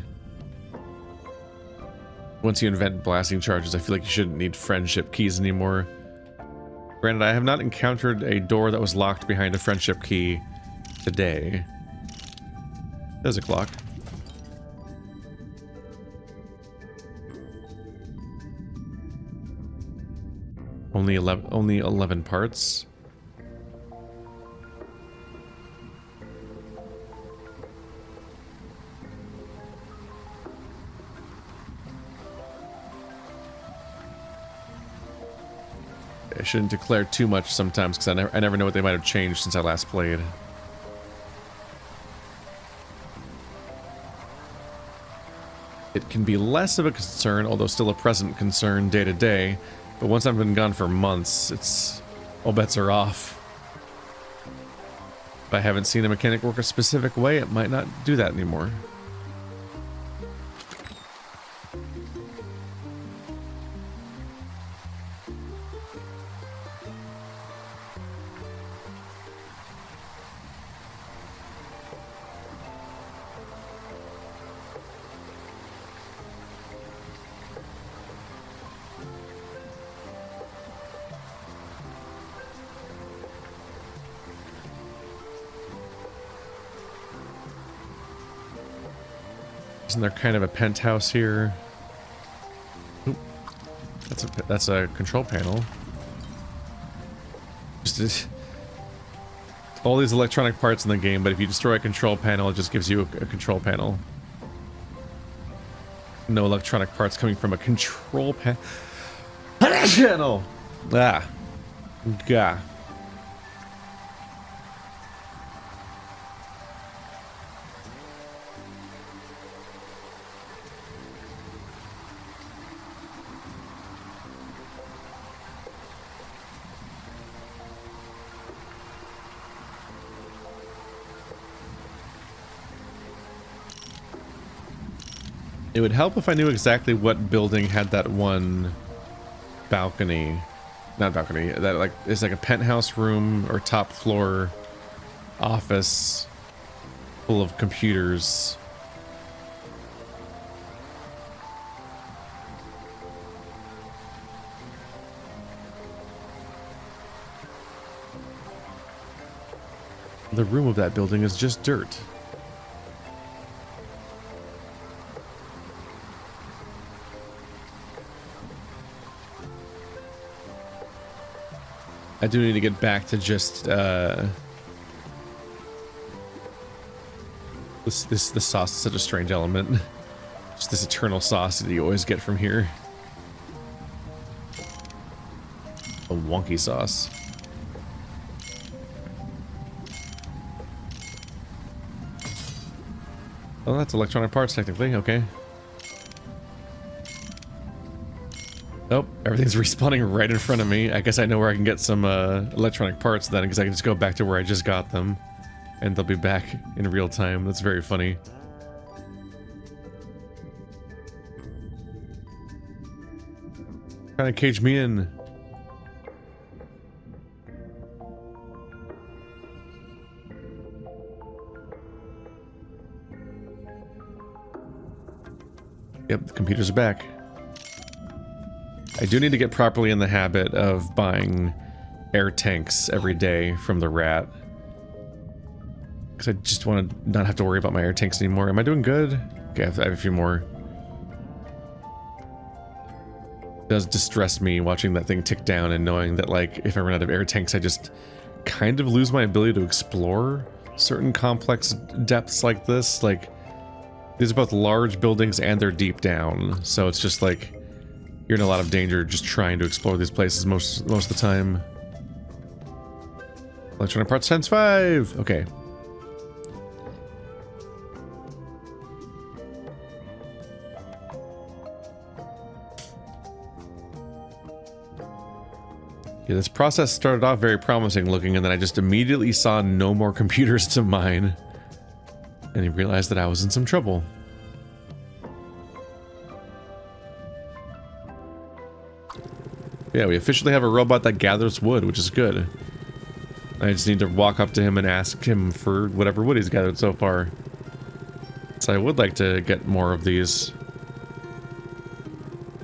Once you invent blasting charges, I feel like you shouldn't need friendship keys anymore. Granted, I have not encountered a door that was locked behind a friendship key today. There's a clock. Only 11 parts. I shouldn't declare too much sometimes because I never know what they might have changed since I last played. It can be less of a concern, although still a present concern day to day. But once I've been gone for months, it's all bets are off. If I haven't seen a mechanic work a specific way, it might not do that anymore. Isn't there kind of a penthouse here? Oop. That's a control panel. Just all these electronic parts in the game, but if you destroy a control panel, it just gives you a control panel. No electronic parts coming from a control panel. Ah. Gah. It would help if I knew exactly what building had that one balcony. Not balcony, that like is like a penthouse room or top floor office full of computers. The room of that building is just dirt. I do need to get back to just this sauce is such a strange element. Just this eternal sauce that you always get from here. A wonky sauce. Oh, that's electronic parts technically, okay. Nope, everything's respawning right in front of me. I guess I know where I can get some electronic parts then, because I can just go back to where I just got them. And they'll be back in real time. That's very funny. Trying to cage me in. Yep, the computers are back. I do need to get properly in the habit of buying air tanks every day from the rat. Because I just want to not have to worry about my air tanks anymore. Am I doing good? Okay, I have a few more. It does distress me watching that thing tick down and knowing that, like, if I run out of air tanks, I just kind of lose my ability to explore certain complex depths like this. Like, these are both large buildings and they're deep down, so it's just like you're in a lot of danger just trying to explore these places most of the time. Electronic parts times 5. Okay. Yeah, this process started off very promising looking, and then I just immediately saw no more computers to mine. And he realized that I was in some trouble. Yeah, we officially have a robot that gathers wood, which is good. I just need to walk up to him and ask him for whatever wood he's gathered so far. So I would like to get more of these.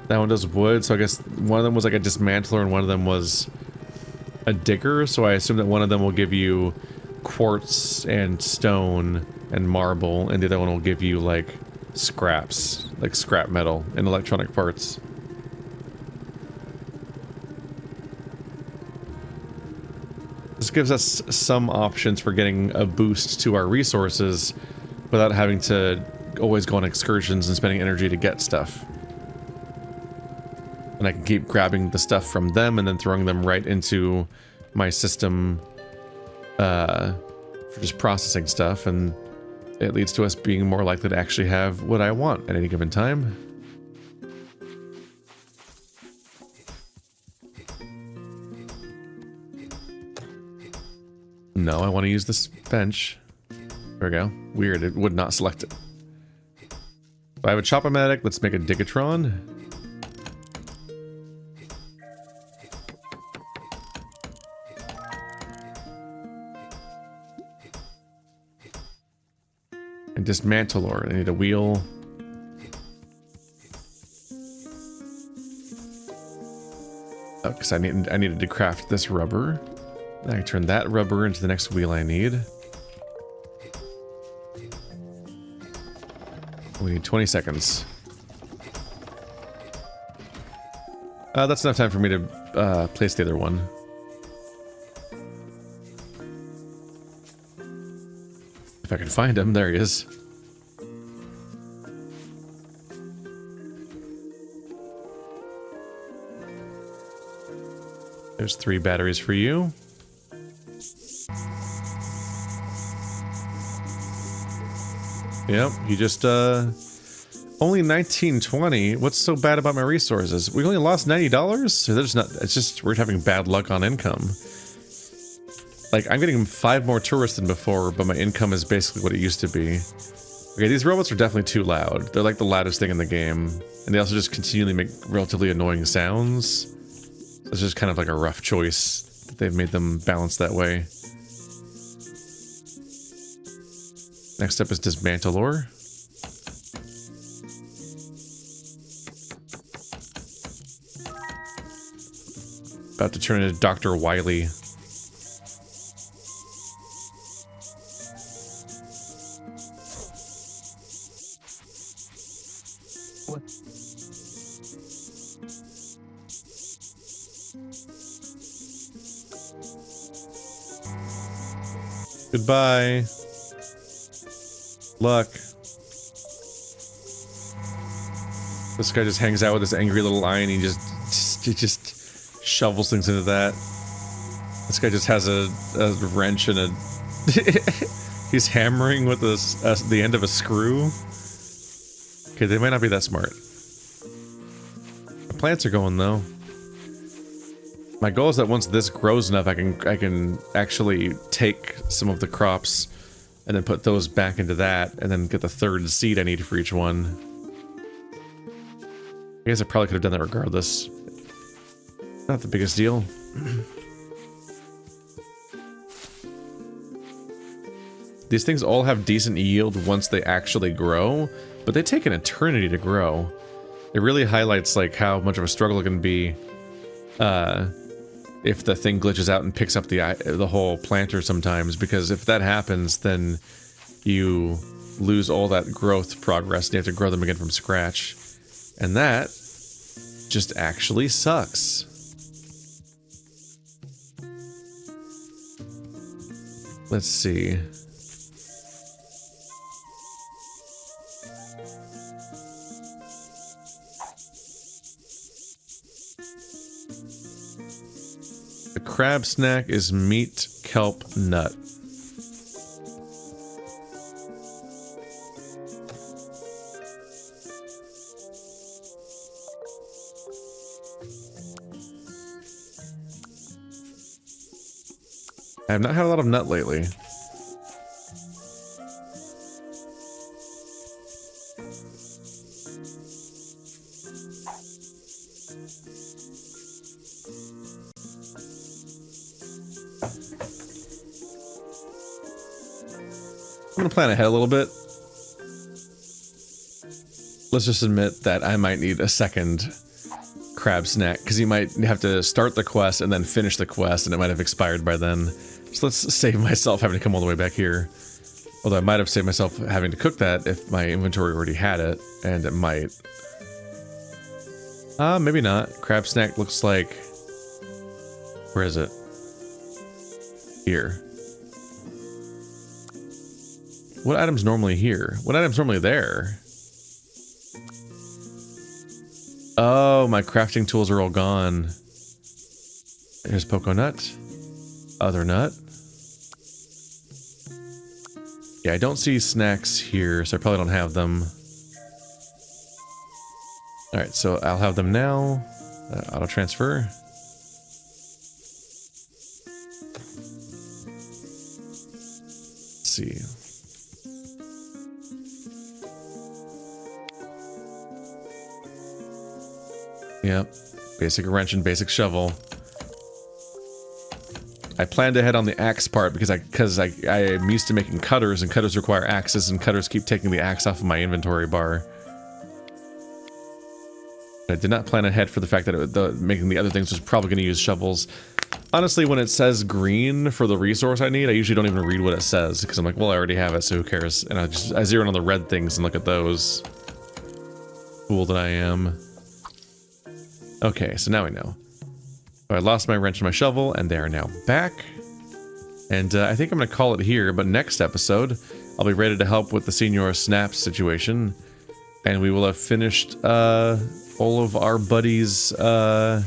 That one does wood, so I guess one of them was like a dismantler and one of them was a digger, so I assume that one of them will give you quartz and stone and marble, and the other one will give you like scraps, like scrap metal and electronic parts. This gives us some options for getting a boost to our resources without having to always go on excursions and spending energy to get stuff. And I can keep grabbing the stuff from them and then throwing them right into my system for just processing stuff, and it leads to us being more likely to actually have what I want at any given time. No, I want to use this bench. There we go. Weird, it would not select it. So I have a Chop-O-Matic, let's make a Digatron. And Dismantler, I need a wheel. Oh, because I needed to craft this rubber. I turn that rubber into the next wheel I need. We need 20 seconds. That's enough time for me to place the other one. If I can find him, there he is. There's 3 batteries for you. Yep, you just, only 1920. What's so bad about my resources? We only lost $90? So there's not, it's just, we're having bad luck on income. Like, I'm getting 5 more tourists than before, but my income is basically what it used to be. Okay, these robots are definitely too loud. They're like the loudest thing in the game. And they also just continually make relatively annoying sounds. So it's just kind of like a rough choice that they've made them balanced that way. Next up is Dismantler. About to turn into Dr. Wily. Goodbye. Luck. This guy just hangs out with his angry little eye and he just shovels things into that. This guy just has a wrench and a he's hammering with the end of a screw. Okay, they might not be that smart. The plants are going though. My goal is that once this grows enough, I can actually take some of the crops and then put those back into that, and then get the 3rd seed I need for each one. I guess I probably could have done that regardless. Not the biggest deal. These things all have decent yield once they actually grow, but they take an eternity to grow. It really highlights like how much of a struggle it can be if the thing glitches out and picks up the whole planter sometimes, because if that happens, then you lose all that growth progress and you have to grow them again from scratch. And that just actually sucks. Let's see. The crab snack is meat, kelp, nut. I have not had a lot of nut lately. I'm gonna plan ahead a little bit. Let's just admit that I might need a second crab snack, because you might have to start the quest and then finish the quest, and it might have expired by then. So let's save myself having to come all the way back here. Although I might have saved myself having to cook that if my inventory already had it, and it might. Maybe not. Crab snack looks like... Where is it? Here. What item's normally here? What item's normally there? Oh, my crafting tools are all gone. Here's Poco Nut. Other nut. Yeah, I don't see snacks here, so I probably don't have them. Alright, so I'll have them now. Auto transfer. Let's see. Yep, basic wrench and basic shovel. I planned ahead on the axe part because I am used to making cutters, and cutters require axes, and cutters keep taking the axe off of my inventory bar. I did not plan ahead for the fact that making the other things was probably going to use shovels. Honestly, when it says green for the resource I need, I usually don't even read what it says, because I'm like, well, I already have it, so who cares? And I zero in on the red things and look at those. Fool that I am. Okay, so now we know. I lost my wrench and my shovel, and they are now back. And I think I'm going to call it here, but next episode, I'll be ready to help with the Senor Snaps situation. And we will have finished all of our buddies, all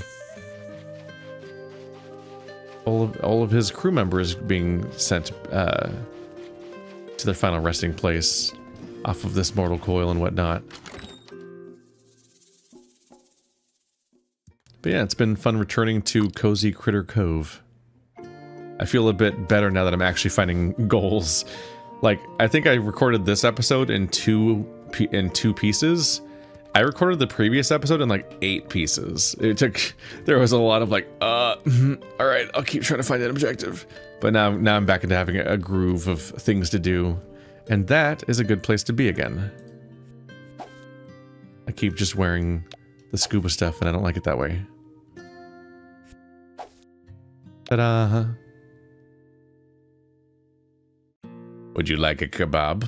of his crew members being sent to their final resting place off of this mortal coil and whatnot. But yeah, it's been fun returning to cozy Critter Cove. I feel a bit better now that I'm actually finding goals. Like, I think I recorded this episode in two pieces. I recorded the previous episode in like 8 pieces. There was a lot of like, all right, I'll keep trying to find that objective. But now I'm back into having a groove of things to do. And that is a good place to be again. I keep just wearing the scuba stuff, and I don't like it that way. Ta-da! Would you like a kebab?